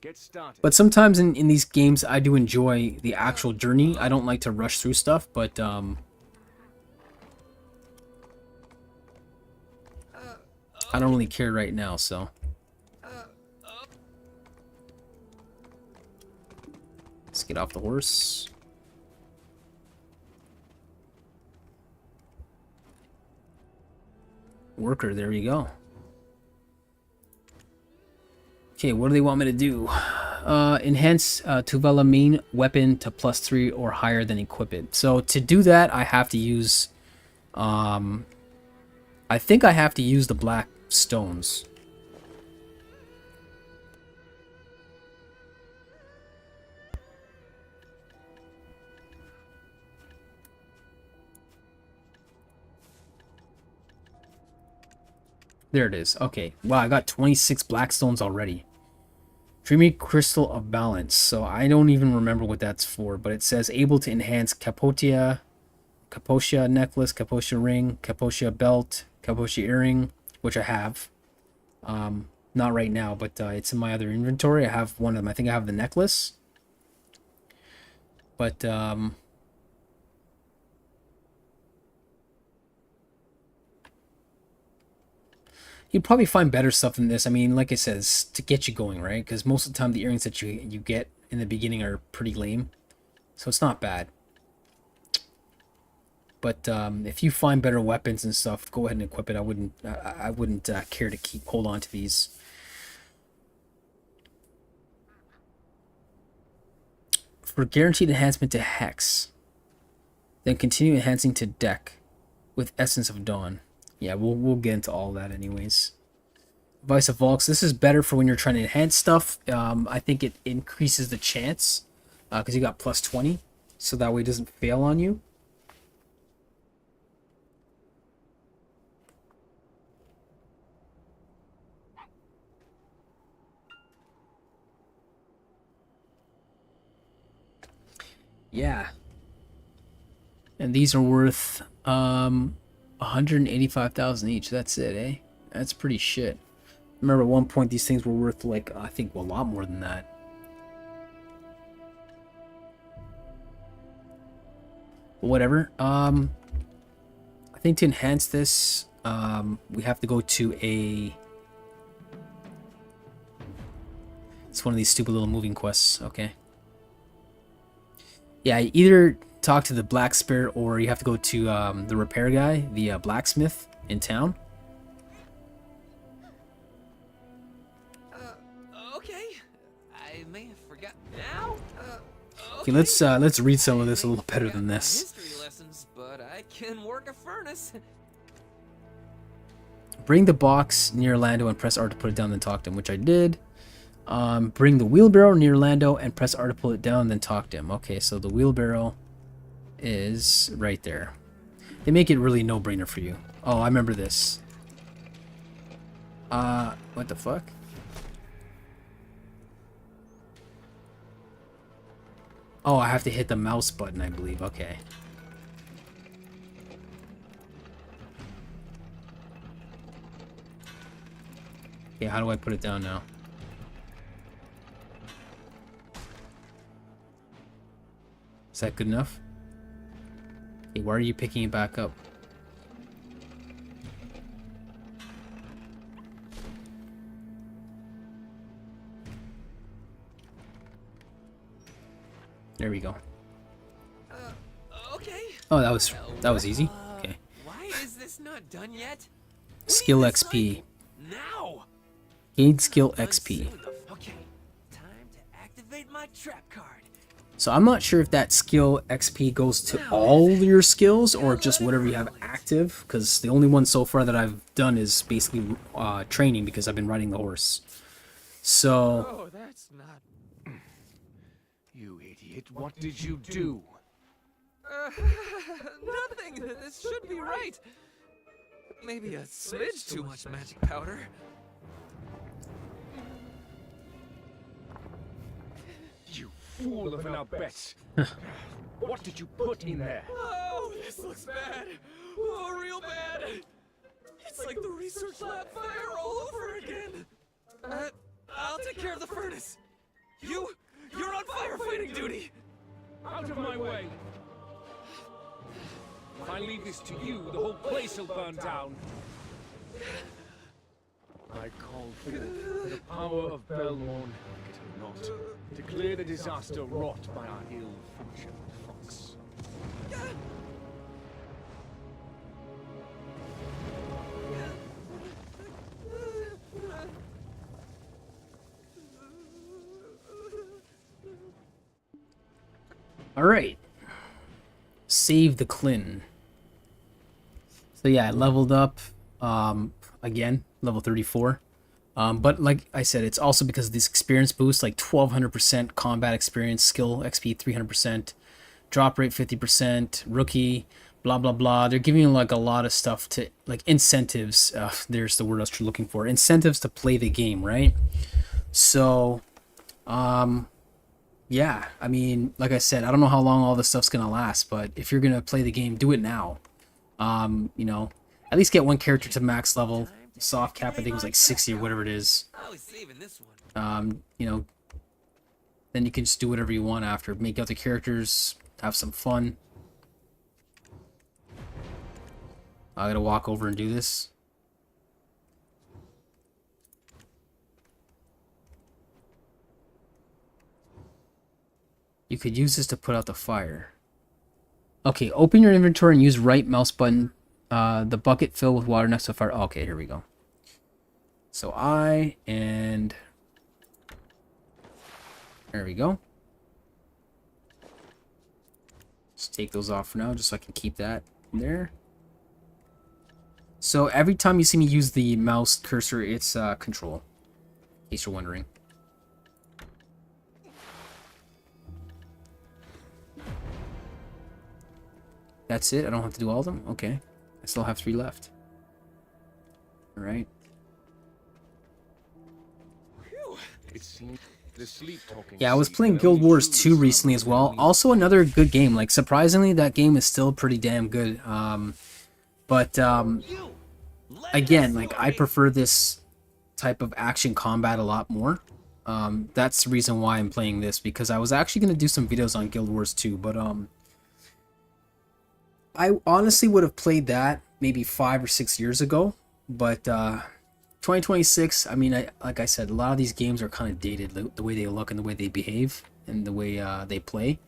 Get started. But sometimes in these games, I do enjoy the actual journey. I don't like to rush through stuff, but I don't really care right now, so. Let's get off the horse. Worker, there you go. Okay, what do they want me to do? Enhance Tuvela main weapon to +3 or higher than equip it. So to do that, I have to use... I think I have to use the black stones. There it is. Okay. Wow, I got 26 black stones already. Dreamy Crystal of Balance. So I don't even remember what that's for, but it says able to enhance Capotia necklace, Capotia ring, Capotia belt, Capotia earring, which I have. Not right now, but it's in my other inventory. I have one of them. I think I have the necklace. But you'd probably find better stuff than this. I mean, like I said, it's to get you going, right? Because most of the time the earrings that you get in the beginning are pretty lame. So it's not bad. But if you find better weapons and stuff, go ahead and equip it. I wouldn't care to hold on to these. For guaranteed enhancement to Hex, then continue enhancing to Deck with Essence of Dawn. Yeah, we'll get into all that anyways. Vice of Volks. This is better for when you're trying to enhance stuff. I think it increases the chance because you got +20, so that way it doesn't fail on you. Yeah. And these are worth 185,000 each. That's it, eh? That's pretty shit. Remember at one point these things were worth like I think a lot more than that. But whatever. I think to enhance this, we have to go to a... It's one of these stupid little moving quests. Okay. Yeah, either talk to the black spirit or you have to go to the repair guy, the blacksmith in town. Okay. I may have forgotten now. Okay, let's read some of this a little better than this. History lessons, but I can work a furnace. Bring the box near Lando and press R to put it down, then talk to him, which I did. Bring the wheelbarrow near Lando and press R to pull it down, then talk to him. Okay, so the wheelbarrow is right there. They make it really no-brainer for you. Oh, I remember this. What the fuck? Oh, I have to hit the mouse button, I believe. Okay. Okay, how do I put it down now? Is that good enough? Okay, why are you picking it back up? There we go. Okay. Oh, that was easy. Okay. Why is this not done yet? Skill What do you XP. mean it's like now. Gain skill Done XP. soon. Okay. Time to activate my trap card. So I'm not sure if that skill XP goes to all your skills or just whatever you have active, because the only one so far that I've done is basically training because I've been riding the horse. So Oh, that's not... You idiot, what did you do? Nothing. This should be right. Maybe a smidge too much magic powder. You fool of an abbess. What did you put in there? Oh, this looks bad. Oh, real bad. It's like the research lab fire all over again. I'll take care of the furnace. You're on firefighting duty. Out of my way! If I leave this to you, the whole place will burn down. I call forth the power of Belmorn to not to clear the disaster wrought by our ill-fortuned fox. Alright. Save the Clin. So yeah, I leveled up again, level 34. But like I said, it's also because of this experience boost, like 1200% combat experience, skill XP 300%, drop rate 50%, rookie, blah blah blah. They're giving you like a lot of stuff to, like, incentives. There's the word I was looking for. Incentives to play the game, right? So, yeah, I mean, like I said, I don't know how long all this stuff's gonna last, but if you're gonna play the game, do it now. You know, at least get one character to max level. Soft cap, I think it was like 60 or whatever it is. You know, then you can just do whatever you want after. Make out the characters, have some fun. I gotta walk over and do this. You could use this to put out the fire. Okay, open your inventory and use right mouse button. The bucket filled with water next to the fire. Okay, here we go. So and there we go. Just take those off for now, just so I can keep that in there. So every time you see me use the mouse cursor, it's control, in case you're wondering. That's it? I don't have to do all of them? Okay. I still have 3 left. Alright. Yeah, I was playing Guild Wars 2 recently as well. Also another good game. Like, surprisingly, that game is still pretty damn good. Again, like, I prefer this type of action combat a lot more. That's the reason why I'm playing this, because I was actually going to do some videos on Guild Wars 2, but I honestly would have played that maybe 5 or 6 years ago, but 2026, I mean, like I said, a lot of these games are kind of dated, the way they look and the way they behave and the way they play.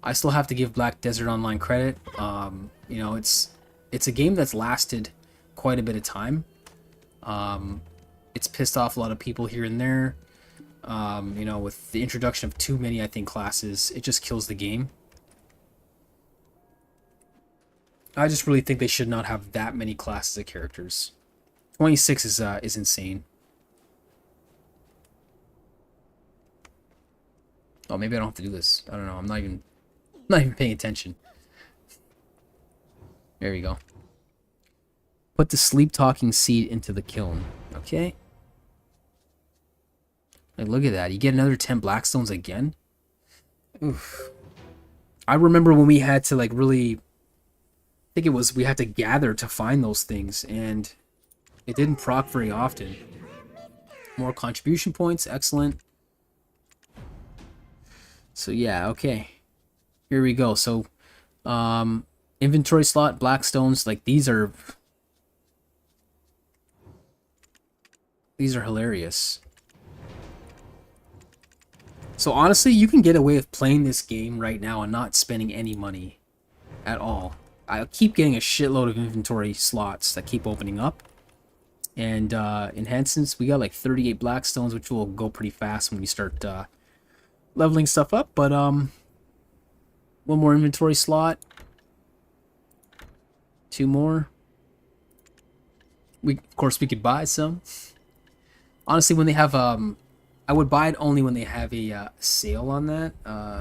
I still have to give Black Desert Online credit. You know, it's a game that's lasted quite a bit of time. It's pissed off a lot of people here and there. You know, with the introduction of too many, I think, classes, it just kills the game. I just really think they should not have that many classes of characters. 26 is insane. Oh, maybe I don't have to do this. I don't know. I'm not even paying attention. There we go. Put the sleep talking seed into the kiln. Okay. Like, look at that. You get another 10 blackstones again. Oof. I remember when we had to, like, really, I think it was, we had to gather to find those things, and it didn't proc very often. More contribution points, excellent. So yeah, okay. Here we go. So inventory slot, blackstones, like these are hilarious. So honestly, you can get away with playing this game right now and not spending any money at all. I keep getting a shitload of inventory slots that keep opening up. And enhancements, we got like 38 blackstones, which will go pretty fast when we start leveling stuff up. But one more inventory slot. 2 more. Of course, we could buy some. Honestly, when they have I would buy it only when they have a sale on that.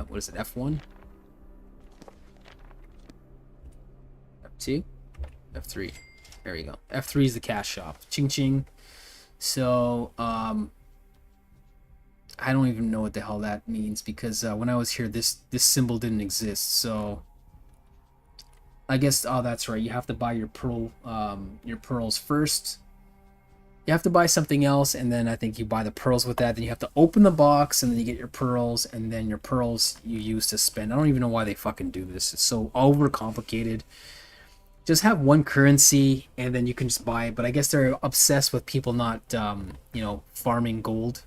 What is it, F1? F2? F3. There we go. F3 is the cash shop. Ching ching. So, I don't even know what the hell that means, because when I was here, this symbol didn't exist. So, I guess, oh, that's right. You have to buy your pearls first. You have to buy something else, and then I think you buy the pearls with that. Then you have to open the box, and then you get your pearls, and then your pearls you use to spend. I don't even know why they fucking do this. It's so overcomplicated. Just have one currency, and then you can just buy it. But I guess they're obsessed with people not, you know, farming gold.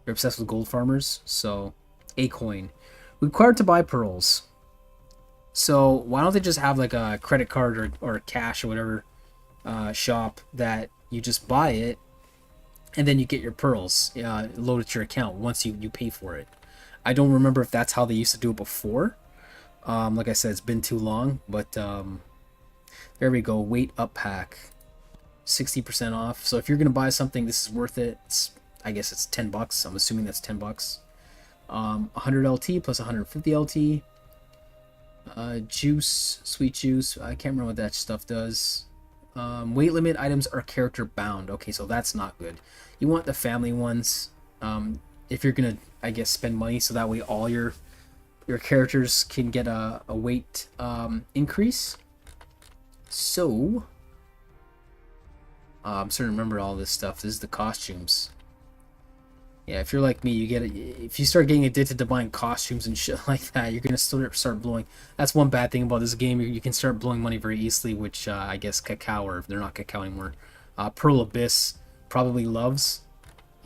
They're obsessed with gold farmers. So, a coin. Required to buy pearls. So, why don't they just have like a credit card or cash or whatever shop that you just buy it, and then you get your pearls loaded to your account once you pay for it. I don't remember if that's how they used to do it before, Like I said, it's been too long, but there we go. Weight up pack, 60% off. So if you're gonna buy something, this is worth it. I guess it's $10. I'm assuming that's $10. 100 LT plus 150 LT. Juice, sweet juice. I can't remember what that stuff does. Weight limit items are character bound. Okay, so that's not good. You want the family ones. If you're gonna, I guess, spend money, so that way all your characters can get a weight increase. So I'm starting to remember all this stuff. This is the costumes. Yeah, if you're like me, if you start getting addicted to buying costumes and shit like that, you're gonna start blowing. That's one bad thing about this game. You can start blowing money very easily, which I guess Cacao, or if they're not Cacao anymore, Pearl Abyss probably loves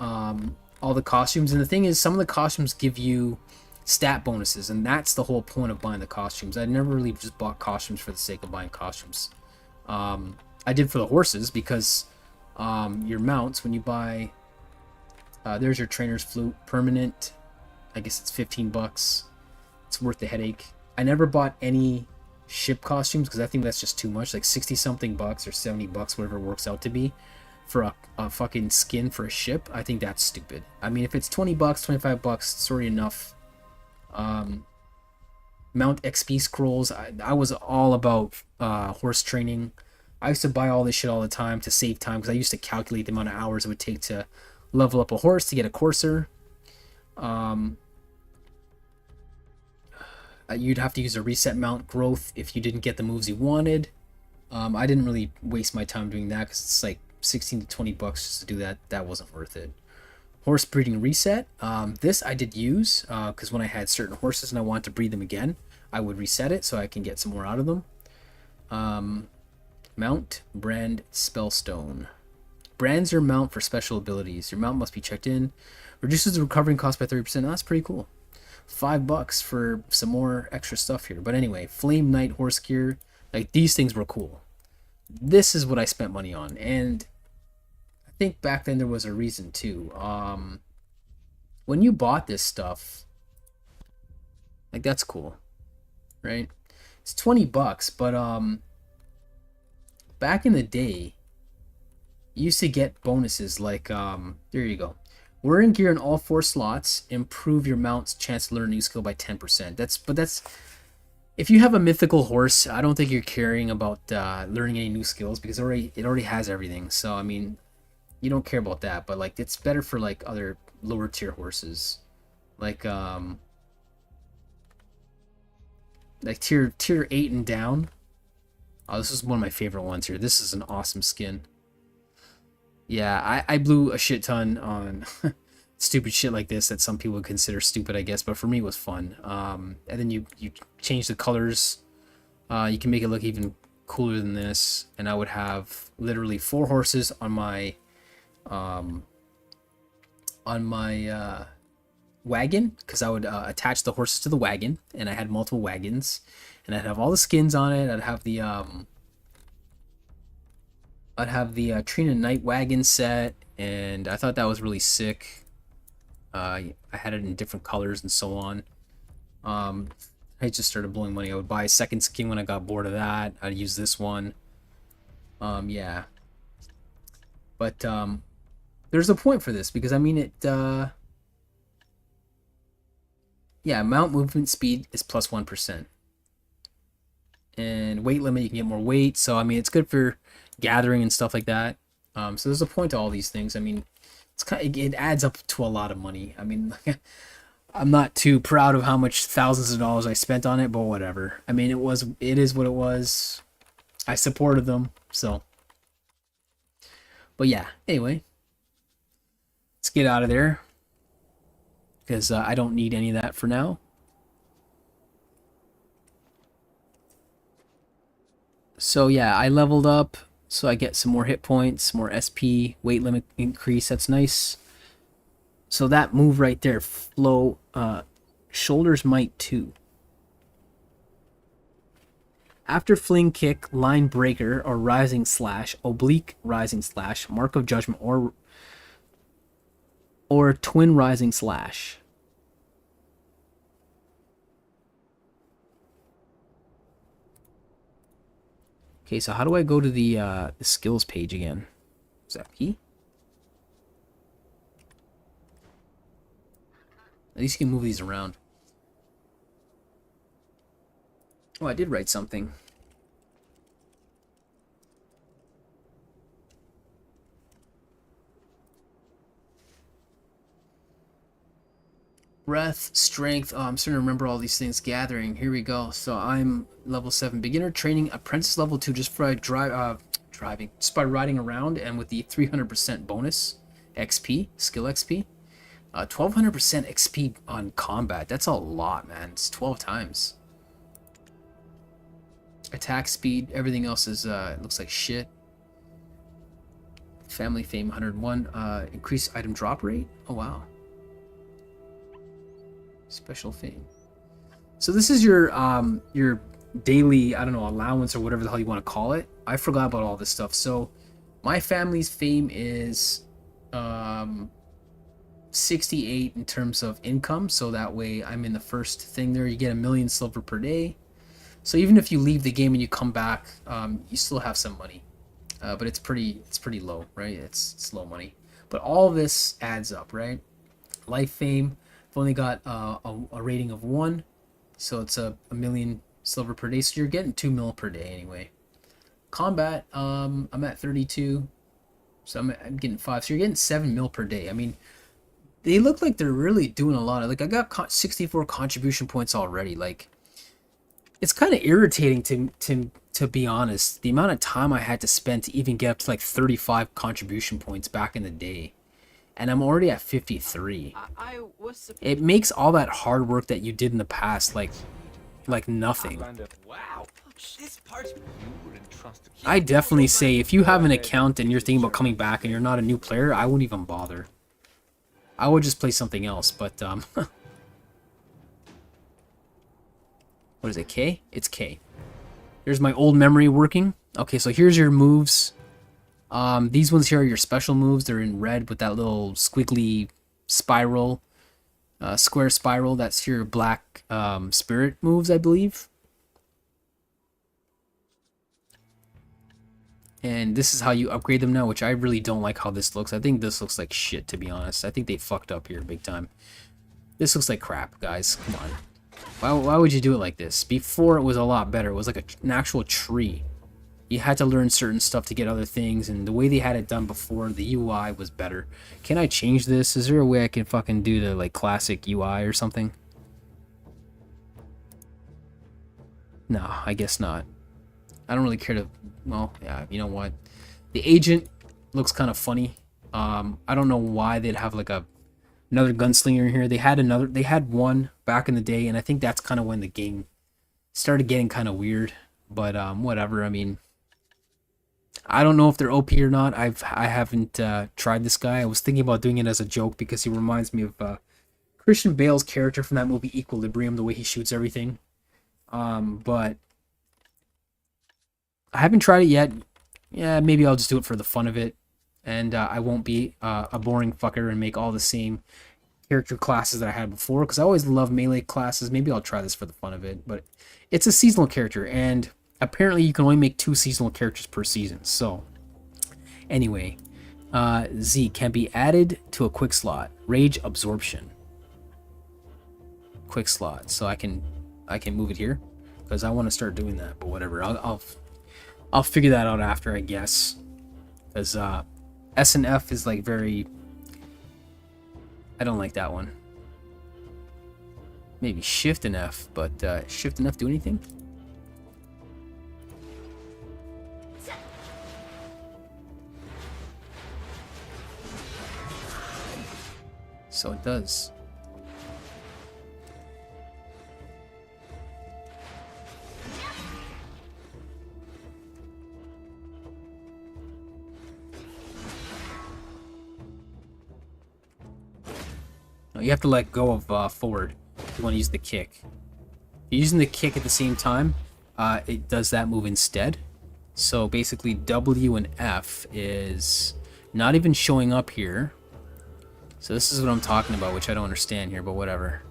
all the costumes. And the thing is, some of the costumes give you stat bonuses, and that's the whole point of buying the costumes. I never really just bought costumes for the sake of buying costumes. I did for the horses, because your mounts, when you buy, there's your trainer's flute permanent, I guess it's $15. It's worth the headache. I never bought any ship costumes because I think that's just too much, like 60 something bucks or 70 bucks, whatever it works out to be, for a fucking skin for a ship. I think that's stupid. I mean, if it's 20 bucks, 25 bucks, it's already enough. Mount XP scrolls. I was all about horse training. I used to buy all this shit all the time to save time, because I used to calculate the amount of hours it would take to level up a horse to get a courser. You'd have to use a reset mount growth if you didn't get the moves you wanted. I didn't really waste my time doing that, because it's like 16 to 20 bucks just to do that. That wasn't worth it. Horse breeding reset. This I did use, because when I had certain horses and I wanted to breed them again, I would reset it so I can get some more out of them. Mount, brand, spellstone. Brands your mount for special abilities. Your mount must be checked in. Reduces the recovering cost by 30%. That's pretty cool. $5 for some more extra stuff here. But anyway, Flame Knight horse gear. Like, these things were cool. This is what I spent money on. And I think back then there was a reason too. When you bought this stuff, like, that's cool, right? It's $20, but back in the day, you used to get bonuses like, there you go. Wearing gear in all 4 slots, improve your mount's chance to learn a new skill by 10%. That's if you have a mythical horse, I don't think you're caring about learning any new skills, because it already has everything. So I mean, you don't care about that. But like, it's better for like other lower tier horses, like tier 8 and down. Oh, this is one of my favorite ones here. This is an awesome skin. Yeah, I blew a shit ton on stupid shit like this that some people would consider stupid, I guess, but for me it was fun. And then you change the colors. You can make it look even cooler than this, and I would have literally 4 horses on my wagon, because I would attach the horses to the wagon, and I had multiple wagons, and I'd have all the skins on it. I'd have the Trina Night wagon set, and I thought that was really sick. I had it in different colors and so on. I just started blowing money. I would buy a second skin when I got bored of that. I'd use this one. Yeah. But there's a point for this, because I mean it. Yeah, mount movement speed is plus 1%. And weight limit, you can get more weight. So I mean, it's good for gathering and stuff like that. So there's a point to all these things. I mean, it adds up to a lot of money. I mean, I'm not too proud of how much thousands of dollars I spent on it, but whatever. I mean, it is what it was. I supported them, so. But yeah, anyway, let's get out of there, because I don't need any of that for now. So yeah, I leveled up, so I get some more hit points, more SP, weight limit increase. That's nice. So that move right there, flow, shoulders might 2. After fling kick, line breaker, or rising slash, oblique rising slash, mark of judgment, or twin rising slash. Okay, so how do I go to the skills page again? Is that P? At least you can move these around. Oh, I did write something. Breath, strength. Oh, I'm starting to remember all these things. Gathering. Here we go. So I'm level 7. Beginner training. Apprentice level 2 just for driving. Just by riding around and with the 300% bonus XP, skill XP. 1200% XP on combat. That's a lot, man. It's 12 times. Attack speed. Everything else is, looks like shit. Family fame 101. Increased item drop rate. Oh, wow. Special fame. So this is your daily, I don't know, allowance or whatever the hell you want to call it. I forgot about all this stuff. So my family's fame is 68 in terms of income, so that way I'm in the first thing there. You get 1,000,000 silver per day. So even if you leave the game and you come back, you still have some money. But it's pretty low, right? It's low money. But all this adds up, right? Life fame. I've only got a rating of 1, so it's a 1,000,000 silver per day. So you're getting 2 mil per day anyway. Combat, I'm at 32, so I'm getting 5. So you're getting 7 mil per day. I mean, they look like they're really doing a lot. Like I got 64 contribution points already. Like it's kind of irritating to be honest. The amount of time I had to spend to even get up to like 35 contribution points back in the day. And I'm already at 53. It makes all that hard work that you did in the past like nothing. Wow. This part. I definitely say if you have an account and you're thinking about coming back and you're not a new player, I wouldn't even bother. I would just play something else, but what is it, K? It's K. Here's my old memory working. Okay, so here's your moves. These ones here are your special moves. They're in red with that little squiggly spiral, square spiral. That's your black spirit moves, I believe. And this is how you upgrade them now, which I really don't like how this looks. I think this looks like shit, to be honest. I think they fucked up here big time. This looks like crap, guys. Come on. Why would you do it like this? Before it was a lot better. It was like an actual tree. You had to learn certain stuff to get other things, and the way they had it done before, the UI was better. Can I change this? Is there a way I can fucking do the like classic UI or something? No, I guess not. I don't really care to. Well, yeah, you know what? The agent looks kind of funny. I don't know why they'd have like another gunslinger in here. They had one back in the day, and I think that's kind of when the game started getting kind of weird. But whatever. I mean, I don't know if they're OP or not. I haven't tried this guy. I was thinking about doing it as a joke because he reminds me of Christian Bale's character from that movie Equilibrium, the way he shoots everything. But I haven't tried it yet. Yeah, maybe I'll just do it for the fun of it. And I won't be a boring fucker and make all the same character classes that I had before, because I always love melee classes. Maybe I'll try this for the fun of it. But it's a seasonal character, and apparently you can only make 2 seasonal characters per season. So anyway, Z can be added to a quick slot. Rage absorption. Quick slot. So I can move it here because I want to start doing that. But whatever. I'll figure that out after, I guess. Because S and F is like very. I don't like that one. Maybe Shift and F, but Shift and F do anything? So it does. No, you have to let go of forward if you want to use the kick. If you're using the kick at the same time, it does that move instead. So basically W and F is not even showing up here. So this is what I'm talking about, which I don't understand here, but whatever.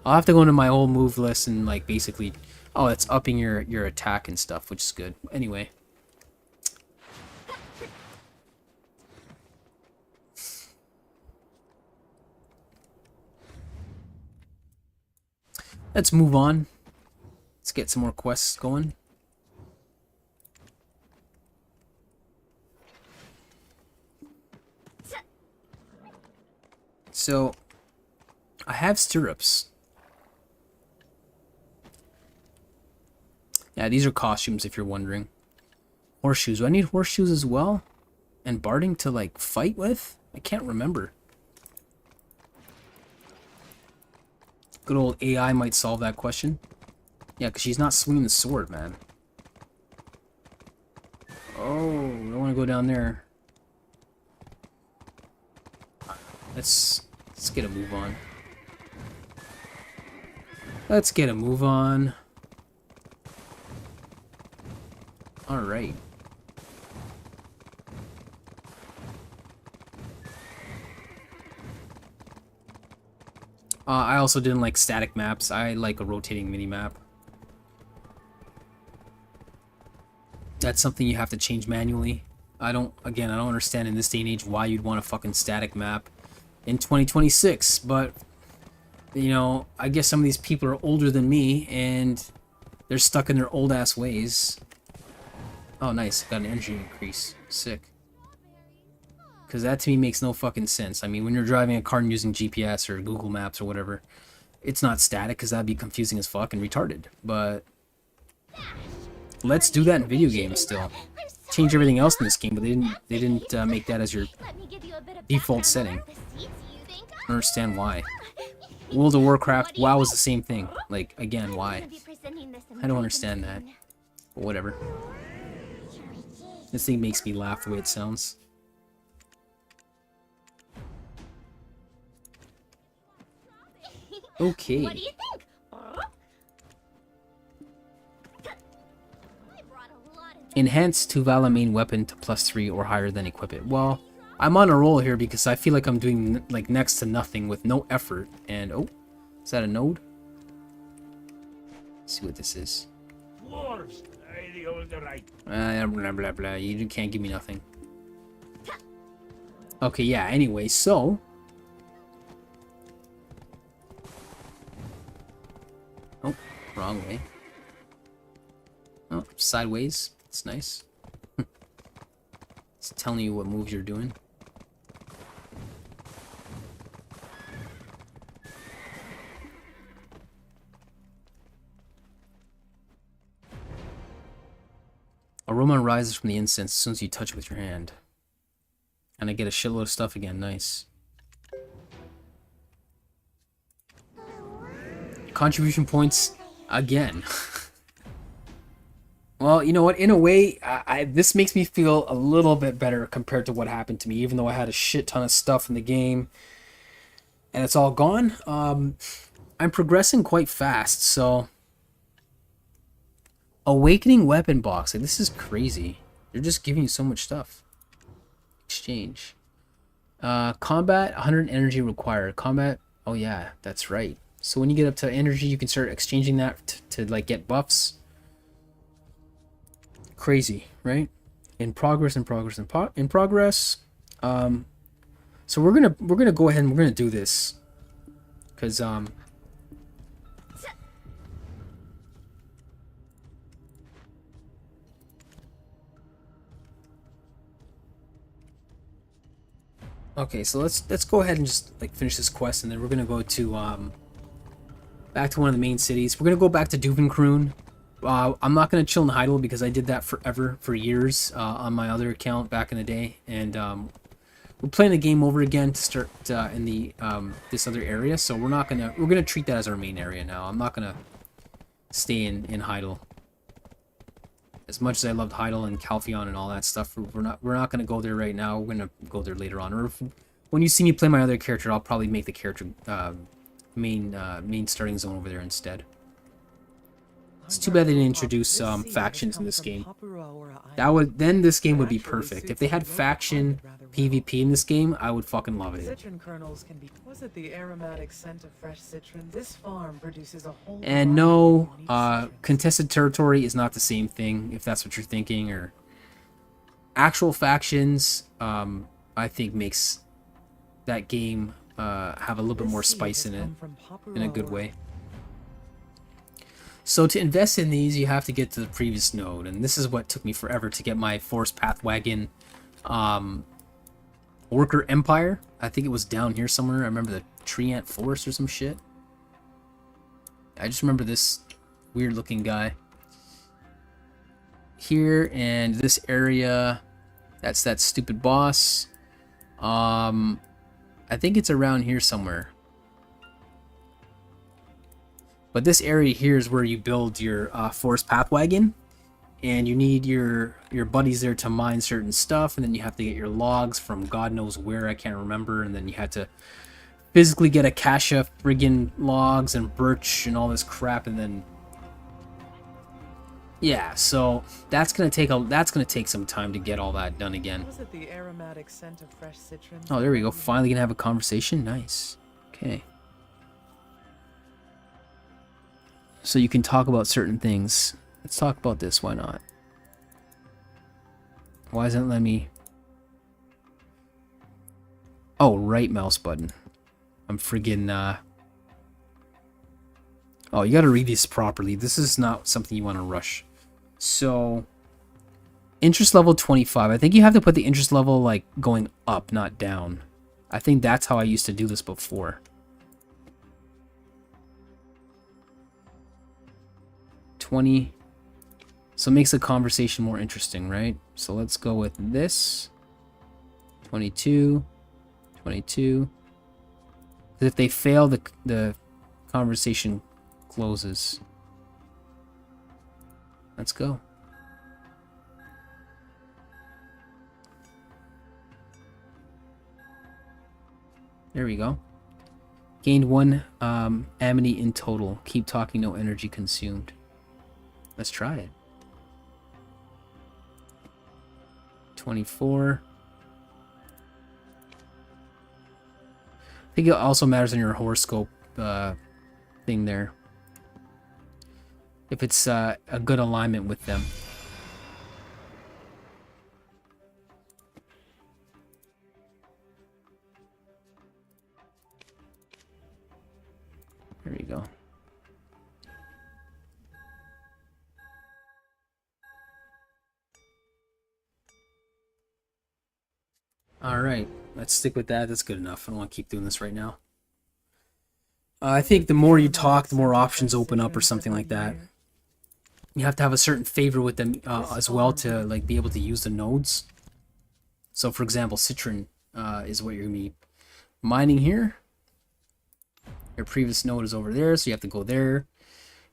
I'll have to go into my old move list and like basically, oh, it's upping your attack and stuff, which is good. Anyway, Let's move on. Let's get some more quests going. So, I have stirrups. Yeah, these are costumes if you're wondering. Horseshoes. Do I need horseshoes as well? And barding to, like, fight with? I can't remember. Good old AI might solve that question. Yeah, because she's not swinging the sword, man. Oh, I don't want to go down there. Let's get a move on. Let's get a move on. Alright. I also didn't like static maps. I like a rotating mini-map. That's something you have to change manually. I don't understand in this day and age why you'd want a fucking static map in 2026, but, you know, I guess some of these people are older than me, and they're stuck in their old-ass ways. Oh, nice. Got an energy increase. Sick. Because that to me makes no fucking sense. I mean, when you're driving a car and using GPS or Google Maps or whatever, it's not static because that'd be confusing as fuck and retarded. But let's do that in video games still. Change everything else in this game, but they didn't make that as your default setting. I don't understand why. World of Warcraft, WoW is the same thing. Like, again, why? I don't understand that. But whatever. This thing makes me laugh the way it sounds. Okay. What do you think? Enhance to Vala main weapon to +3 or higher, then equip it. Well, I'm on a roll here because I feel like I'm doing like next to nothing with no effort. And oh, is that a node? Let's see what this is. Blah blah blah. You can't give me nothing. Okay, yeah. Anyway, so. Oh, wrong way. Oh, sideways. It's nice. It's telling you what moves you're doing. Aroma rises from the incense as soon as you touch it with your hand. And I get a shitload of stuff again. Nice. Contribution points again. Well, you know what? In a way, this makes me feel a little bit better compared to what happened to me, even though I had a shit ton of stuff in the game and it's all gone. I'm progressing quite fast, so Awakening weapon box. Like, this is crazy. They're just giving you so much stuff. Exchange. Combat, 100 energy required. Combat, oh yeah, that's right. So when you get up to energy, you can start exchanging that to like get buffs. Crazy, right? In progress. So we're gonna go ahead and we're gonna do this, cause okay, so let's go ahead and just like finish this quest, and then we're gonna go to back to one of the main cities. We're gonna go back to Duvenkroon. I'm not gonna chill in Heidel because I did that for years on my other account back in the day, and we're playing the game over again to start in the this other area. So we're gonna treat that as our main area now. I'm not gonna stay in Heidel. As much as I loved Heidel and Calpheon and all that stuff, we're not gonna go there right now. We're gonna go there later on. Or when you see me play my other character, I'll probably make the character main starting zone over there instead. It's too bad they didn't introduce factions in this game. Then this game would be perfect. If they had faction PvP in this game, I would fucking love it. Citron kernels can be. Was it the aromatic scent of fresh citron? This farm produces a whole. And no, contested territory is not the same thing, if that's what you're thinking. Or actual factions, I think makes that game have a little bit more spice in it, in a good way. So to invest in these, you have to get to the previous node, and this is what took me forever to get my Forrest Path wagon worker empire. I think it was down here somewhere. I remember the tree ant forest or some shit. I just remember this weird looking guy here, and this area, that's that stupid boss. I think it's around here somewhere. But this area here is where you build your Forest Path wagon, and you need your buddies there to mine certain stuff, and then you have to get your logs from God knows where, I can't remember, and then you had to physically get a cache of friggin' logs and birch and all this crap, and then yeah, so that's gonna take some time to get all that done again. Was it the aromatic scent of fresh citron? Oh, there we go. Finally gonna have a conversation. Nice. Okay. So you can talk about certain things. Let's talk about this. Why not? Why isn't it letting me? Oh, right mouse button. I'm friggin'. Oh, you gotta read these properly. This is not something you want to rush. So, interest level 25. I think you have to put the interest level like going up, not down. I think that's how I used to do this before. 20. So it makes the conversation more interesting, right? So let's go with this. 22. 22. If they fail, the conversation closes. Let's go. There we go. Gained 1 amity in total. Keep talking, no energy consumed. Let's try it. 24. I think it also matters in your horoscope thing there. If it's a good alignment with them. There you go. Alright, let's stick with that. That's good enough. I don't want to keep doing this right now. I think the more you talk, the more options open up or something like that. You have to have a certain favor with them as well to like be able to use the nodes. So for example, citron is what you're going to be mining here. Your previous node is over there, so you have to go there.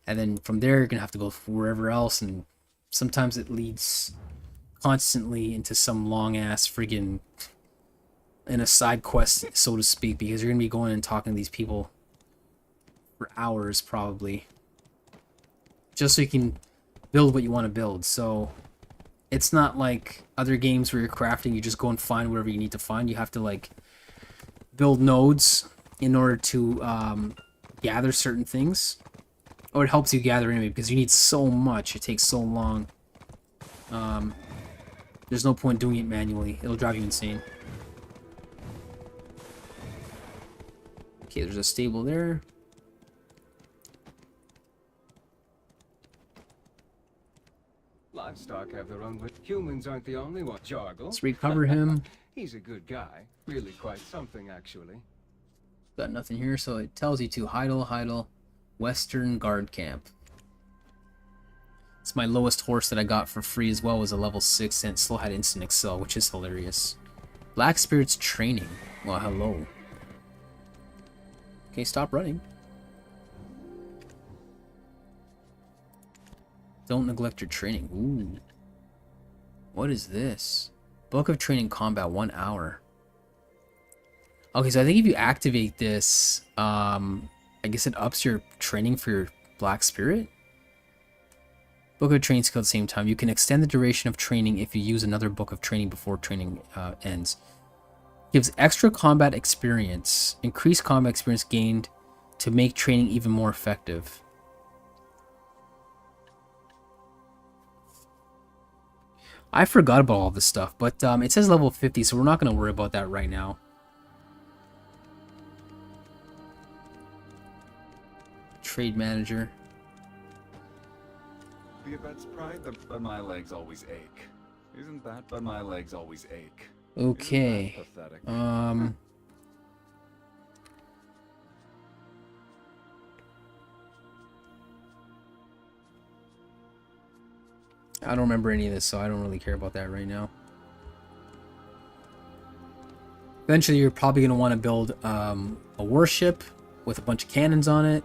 And then from there, you're going to have to go wherever else. And sometimes it leads constantly into some long-ass friggin' in a side quest, so to speak, because you're going to be going and talking to these people for hours, probably. Just so you can build what you want to build. So it's not like other games where you're crafting, you just go and find whatever you need to find. You have to, like, build nodes in order to gather certain things. Or it helps you gather anyway, because you need so much. It takes so long. There's no point doing it manually. It'll drive you insane. Okay, there's a stable there. Livestock have their own, but humans aren't the only one. Jargle. Let's recover him. He's a good guy. Really quite something, actually. Got nothing here, so it tells you to Heidel, Western Guard Camp. It's my lowest horse that I got for free as well, was a level 6 and it still had instant excel, which is hilarious. Black Spirit's training. Well, hello. Okay, stop running. Don't neglect your training. Ooh. What is this? Book of Training Combat, 1 hour. Okay, so I think if you activate this, I guess it ups your training for your Black Spirit. Book of Training skill at the same time. You can extend the duration of training if you use another book of training before training ends. Gives extra combat experience. Increased combat experience gained to make training even more effective. I forgot about all this stuff, but it says level 50, so we're not going to worry about that right now. Trade manager. be a bet's pride, but my legs always ache. Isn't that? But my legs always ache. Okay. Isn't that pathetic? I don't remember any of this, so I don't really care about that right now. Eventually, you're probably going to want to build a warship with a bunch of cannons on it.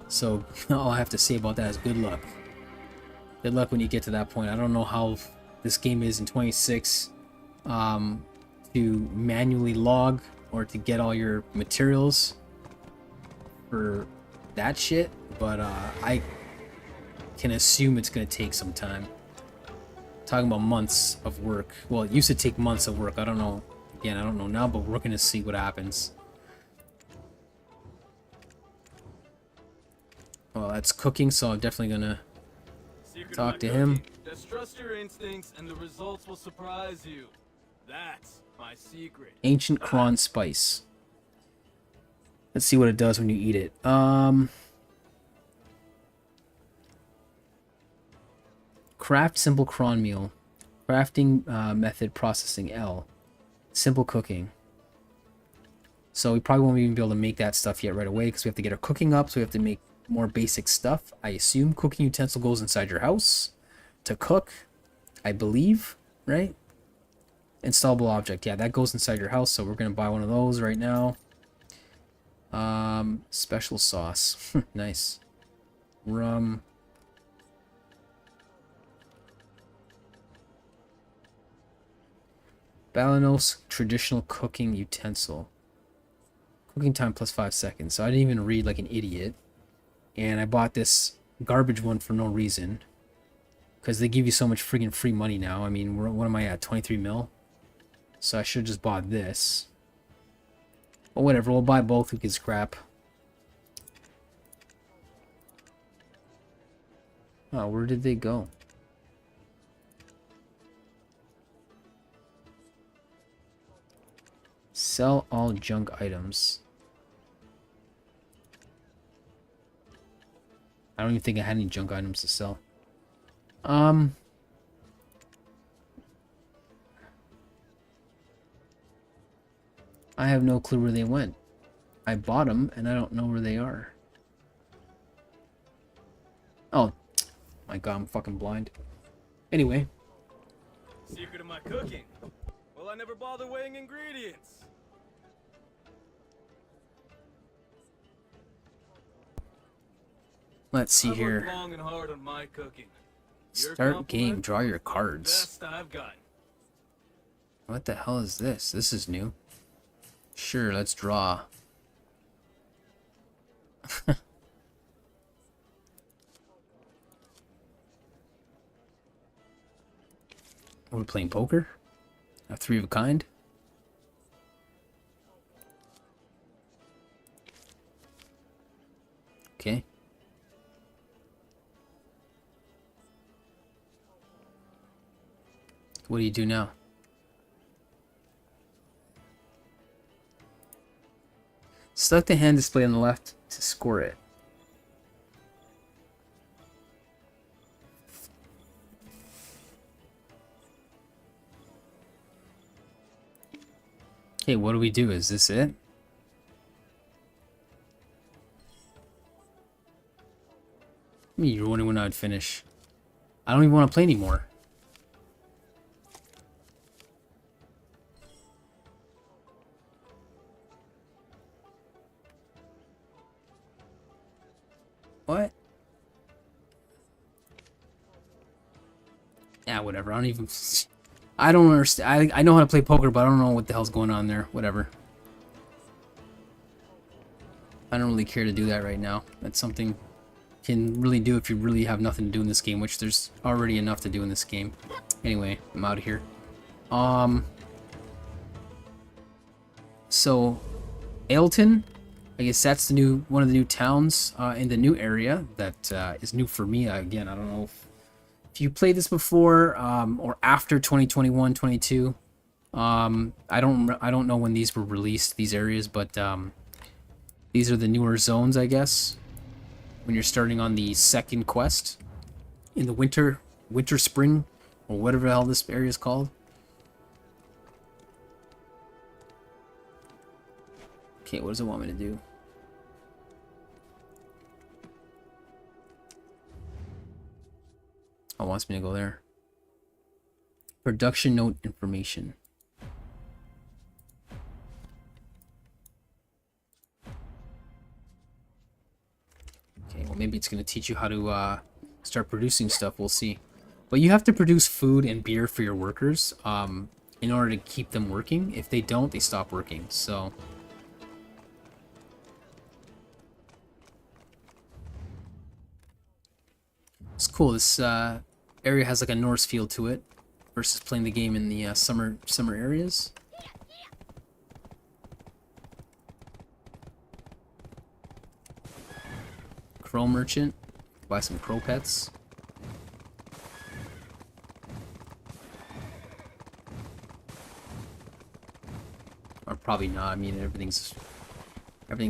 So all I have to say about that is good luck. Good luck when you get to that point. I don't know how this game is in 26 to manually log or to get all your materials for that shit, but I can assume it's going to take some time. Talking about months of work. Well, it used to take months of work. I don't know. Again, I don't know now, but we're going to see what happens. Well, that's cooking, so I'm definitely going to talk to him. Just trust your instincts and the results will surprise you. That's my secret. Ancient cron spice. Let's see what it does when you eat it. Craft simple cron meal. Crafting method processing L. Simple cooking. So we probably won't even be able to make that stuff yet right away because we have to get our cooking up, so we have to make more basic stuff. I assume cooking utensil goes inside your house to cook, I believe, right? Installable object, yeah, that goes inside your house, so we're gonna buy one of those right now. Special sauce. Nice. Rum. Balanos traditional cooking utensil. Cooking time plus 5 seconds. So I didn't even read like an idiot. And I bought this garbage one for no reason. Because they give you so much friggin' free money now. I mean, what am I at? 23 mil? So I should have just bought this. But whatever, we'll buy both. Who gives crap? Oh, where did they go? Sell all junk items. I don't even think I had any junk items to sell. I have no clue where they went. I bought them and I don't know where they are. Oh, my God, I'm fucking blind. Anyway. Secret of my cooking. Well, I never bother weighing ingredients. Let's see here. Long and hard on my cooking. Start game. Draw your cards. Best I've got. What the hell is this? This is new. Sure, let's draw. We're playing poker? A 3 of a kind? Okay. What do you do now? Select the hand display on the left to score it. Okay, what do we do? Is this it? I mean, you're wondering when I'd finish. I don't even want to play anymore. What? Yeah, whatever. I don't even... I don't understand. I know how to play poker, but I don't know what the hell's going on there. Whatever. I don't really care to do that right now. That's something you can really do if you really have nothing to do in this game, which there's already enough to do in this game. Anyway, I'm out of here. So, Ailton, I guess that's the one of the new towns in the new area that is new for me. Again, I don't know if you played this before or after 2021, 22. I don't know when these were released, these areas, but these are the newer zones, I guess, when you're starting on the second quest in the winter spring, or whatever the hell this area is called. Okay, what does it want me to do? Oh, it wants me to go there. Production note information. Okay, well maybe it's going to teach you how to start producing stuff. We'll see. But you have to produce food and beer for your workers in order to keep them working. If they don't, they stop working. So it's cool. This area has like a Norse feel to it versus playing the game in the summer areas. Crow merchant. Buy some crow pets. Or probably not. I mean, everything's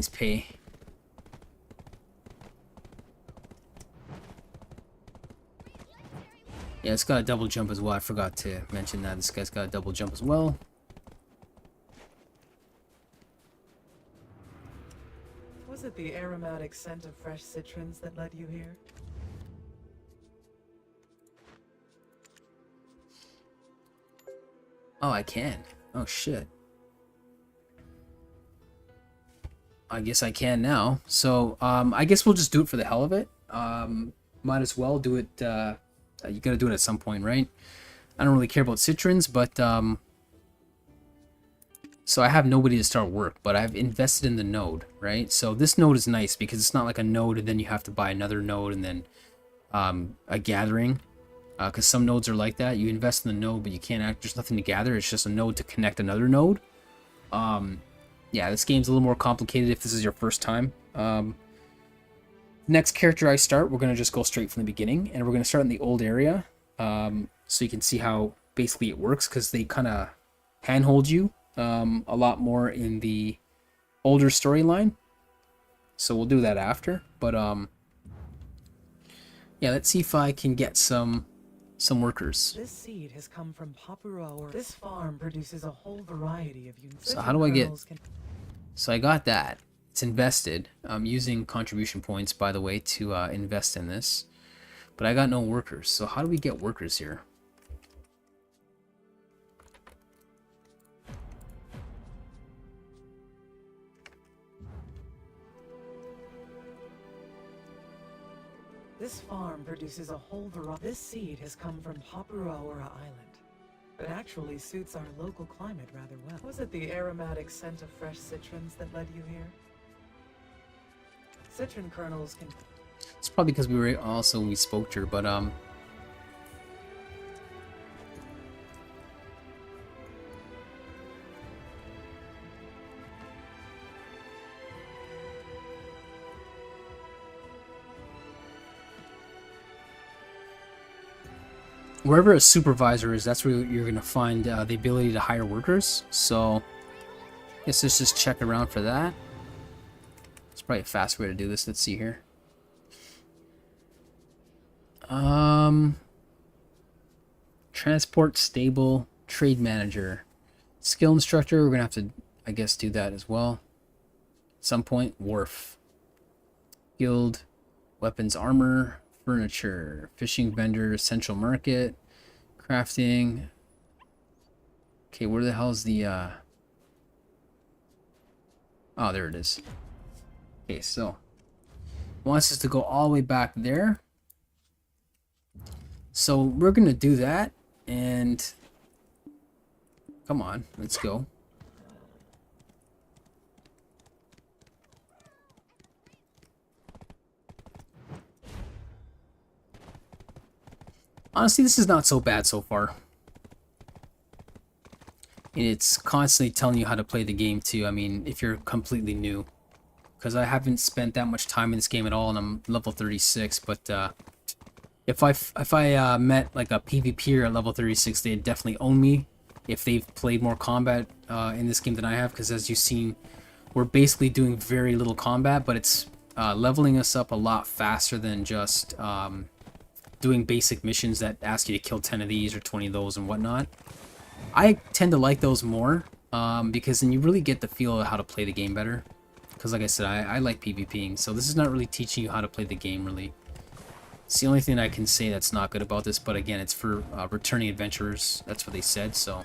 pay. Yeah, it's got a double jump as well. I forgot to mention that. This guy's got a double jump as well. Was it the aromatic scent of fresh citrons that led you here? Oh, I can. Oh, shit. I guess I can now. So, I guess we'll just do it for the hell of it. Might as well do it. You gotta do it at some point, right? I don't really care about citrons, but so I have nobody to start work, but I've invested in the node, right? So this node is nice because it's not like a node and then you have to buy another node and then a gathering, because some nodes are like that. You invest in the node, but you can't act. There's nothing to gather. It's just a node to connect another node. Yeah, this game's a little more complicated if this is your first time. Next character I start, we're going to just go straight from the beginning, and we're going to start in the old area, so you can see how basically it works, because they kind of handhold you a lot more in the older storyline. So we'll do that after, but yeah, let's see if I can get some workers. This seed has come from Papua, or this farm produces a whole variety of So how do I get? So I got that. It's invested. I'm using contribution points, by the way, to invest in this. But I got no workers. So how do we get workers here? This farm produces a whole variety. This seed has come from Papua Island. It actually suits our local climate rather well. Was it the aromatic scent of fresh citrons that led you here? Citron kernels can... It's probably because we spoke to her, but wherever a supervisor is, that's where you're going to find the ability to hire workers. So I guess let's just check around for that. It's probably a fast way to do this. Let's see here. Transport stable, trade manager, skill instructor. We're going to have to, I guess, do that as well. At some point, wharf. Guild, weapons, armor, furniture, fishing vendor, central market, crafting. Okay, where the hell is the oh, there it is. Okay, so wants us to go all the way back there. So we're gonna do that, and come on, let's go. Honestly, this is not so bad so far. And it's constantly telling you how to play the game too. I mean, if you're completely new. Because I haven't spent that much time in this game at all, and I'm level 36. But if I met like a PvPer at level 36, they'd definitely own me if they've played more combat in this game than I have. Because as you've seen, we're basically doing very little combat, but it's leveling us up a lot faster than just doing basic missions that ask you to kill 10 of these or 20 of those and whatnot. I tend to like those more, because then you really get the feel of how to play the game better. Because like I said, I like PvPing, so this is not really teaching you how to play the game, really. It's the only thing I can say that's not good about this, but again, it's for returning adventurers. That's what they said, so...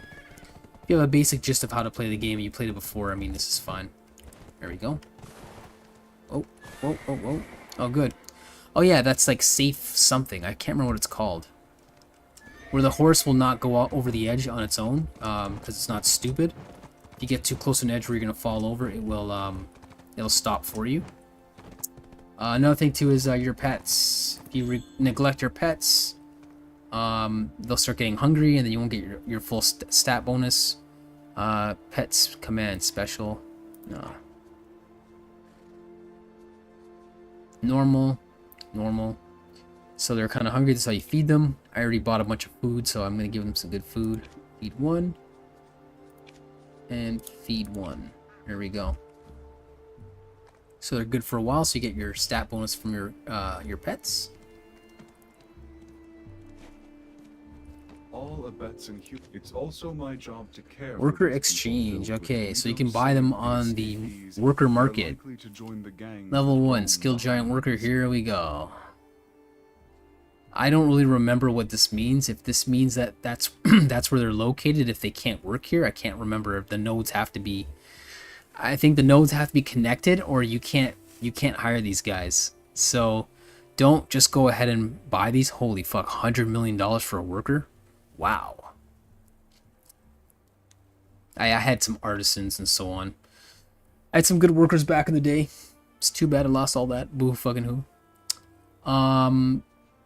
If you have a basic gist of how to play the game and you played it before, I mean, this is fine. There we go. Oh, whoa, whoa, whoa. Oh, good. Oh yeah, that's like safe something. I can't remember what it's called. Where the horse will not go out over the edge on its own, because it's not stupid. If you get too close to an edge where you're gonna fall over, it will it'll stop for you. Another thing too is your pets. If you neglect your pets, they'll start getting hungry, and then you won't get your full stat bonus. Pets command special. No. Normal. So they're kind of hungry. That's how you feed them. I already bought a bunch of food, so I'm gonna give them some good food. Feed one. And feed one. There we go. So they're good for a while, so you get your stat bonus from your pets. All abets and it's also my job to care. Worker exchange. Okay, so you can buy them on the worker market. Level 1, skilled giant worker. Here we go. I don't really remember what this means. If this means that that's where they're located, if they can't work here, I can't remember. If the nodes have to be, I think the nodes have to be connected, or you can't hire these guys. So don't just go ahead and buy these. Holy fuck, $100 million for a worker. Wow. I had some artisans and so on. I had some good workers back in the day. It's too bad I lost all that. Boo fucking who.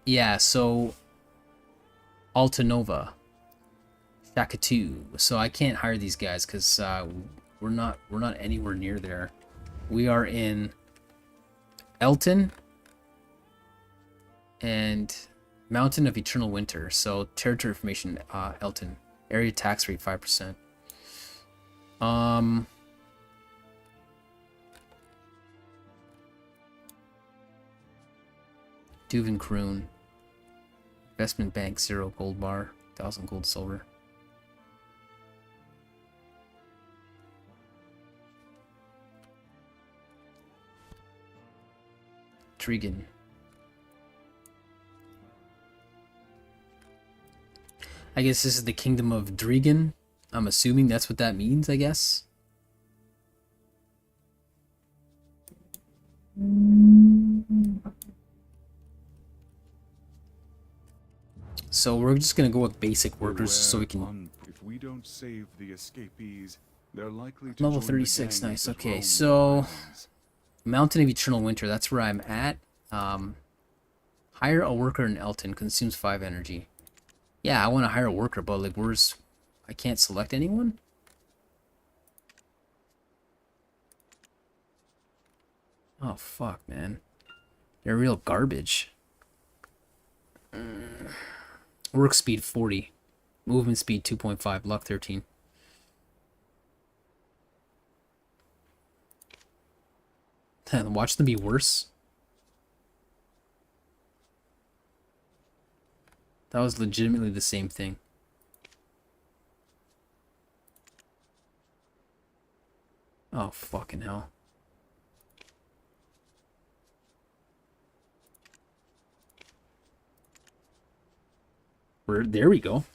Yeah, so Altanova, Shakatu. So I can't hire these guys because we're not anywhere near there. We are in Elton and Mountain of Eternal Winter. So territory information, Elton. Area tax rate 5%. Duven Kroon. Investment bank 0 gold bar, 1,000 gold silver. Trigan. I guess this is the kingdom of Drigan. I'm assuming that's what that means, I guess. So we're just gonna go with basic workers so we can. If we don't save the escapees, they're likely to Level join 36, the gang nice. that Okay, roam so the plains. Mountain of Eternal Winter, that's where I'm at. Hire a worker in Elton, consumes 5 energy. Yeah, I want to hire a worker, but like, I can't select anyone? Oh, fuck, man. They're real garbage. Work speed 40. Movement speed 2.5. Luck 13. Watch them be worse. That was legitimately the same thing. Oh, fucking hell. There we go.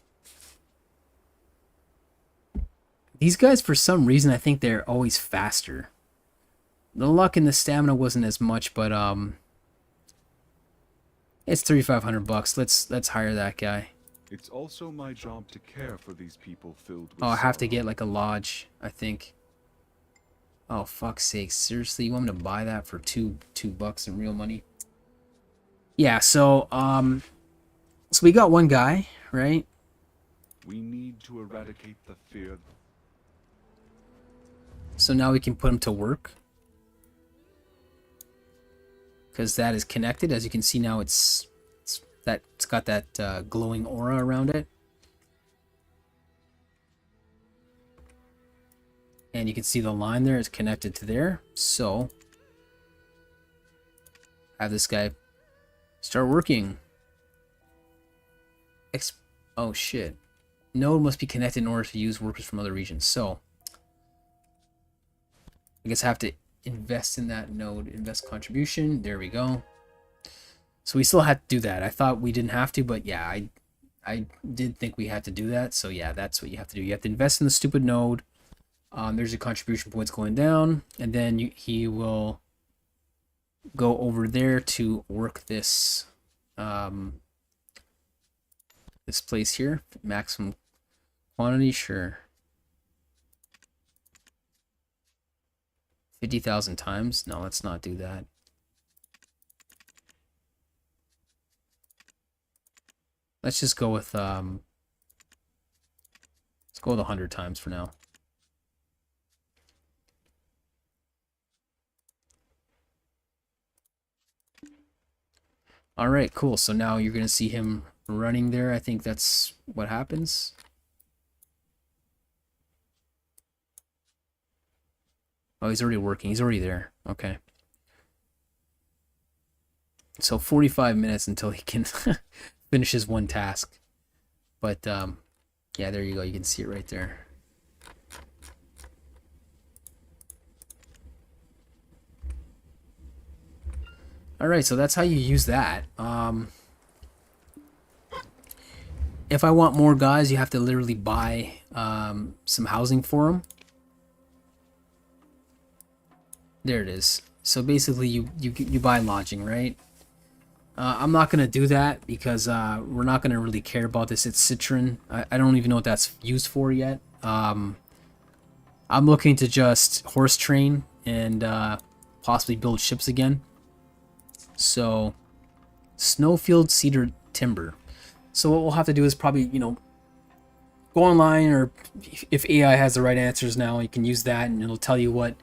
These guys, for some reason, I think they're always faster. The luck and the stamina wasn't as much, but it's 3,500 bucks. Let's hire that guy. It's also my job to care for these people filled with Oh, I have to sorrow. get like a lodge, I think. Oh, fuck's sake. Seriously, you want me to buy that for two bucks in real money? Yeah, so so we got one guy, right? We need to eradicate the fear. So now we can put him to work. Because that is connected. As you can see now, it's got that glowing aura around it. And you can see the line there is connected to there. So have this guy start working. Oh shit. Node must be connected in order to use workers from other regions. So I guess I have to invest in that node. Invest contribution. There we go. So we still had to do that. I thought we didn't have to, but yeah, I did think we had to do that. So yeah, that's what you have to do. You have to invest in the stupid node. There's your contribution points going down, and then he will go over there to work this this place here. Maximum quantity, sure. 50,000 times. No, let's not do that. Let's just go with let's go with 100 times for now. All right, cool. So now you're going to see him running there. I think that's what happens. Oh, he's already working. He's already there. Okay. So 45 minutes until he can finish his one task. But yeah, there you go. You can see it right there. Alright, so that's how you use that. If I want more guys, you have to literally buy some housing for them. There it is. So basically you buy lodging, right? I'm not going to do that because we're not going to really care about this. It's Citron. I don't even know what that's used for yet. I'm looking to just horse train and possibly build ships again. So, snowfield cedar timber. So what we'll have to do is probably, you know, go online, or if AI has the right answers now, you can use that and it'll tell you what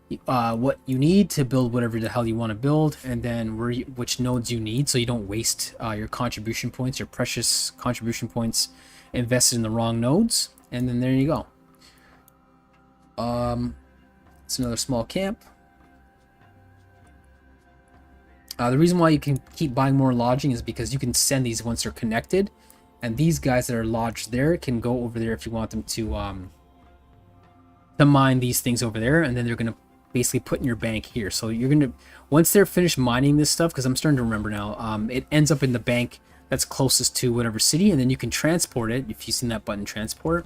you need to build whatever the hell you want to build, and then which nodes you need, so you don't waste your contribution points, your precious contribution points invested in the wrong nodes. And then there you go. It's another small camp. The reason why you can keep buying more lodging is because you can send these once they're connected, and these guys that are lodged there can go over there if you want them to mine these things over there, and then they're gonna basically put in your bank here. So you're gonna, once they're finished mining this stuff, because I'm starting to remember now, it ends up in the bank that's closest to whatever city, and then you can transport it. If you've seen that button, transport,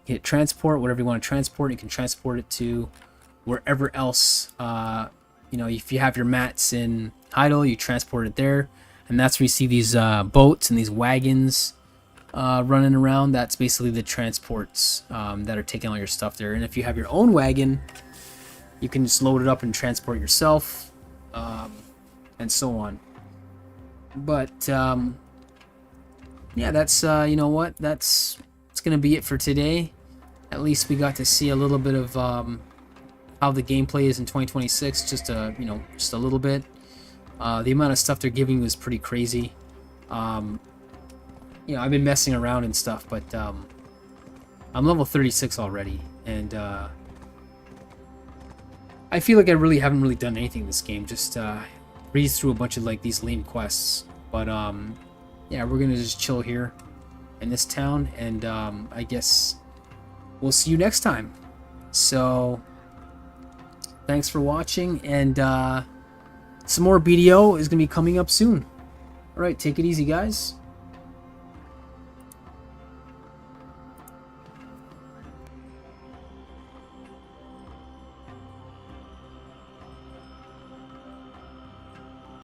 you hit transport, whatever you want to transport, you can transport it to wherever else. You know, if you have your mats in Heidel, you transport it there, and that's where you see these boats and these wagons running around. That's basically the transports that are taking all your stuff there. And if you have your own wagon, you can just load it up and transport yourself, and so on. But yeah, that's you know what, it's gonna be it for today. At least we got to see a little bit of how the gameplay is in 2026, just a little bit. The amount of stuff they're giving you is pretty crazy. You know, I've been messing around and stuff, but I'm level 36 already, and I feel like I really haven't really done anything in this game. Just breeze through a bunch of like these lame quests. But yeah, we're gonna just chill here in this town, and I guess we'll see you next time. So thanks for watching, and some more BDO is gonna be coming up soon. All right, take it easy, guys.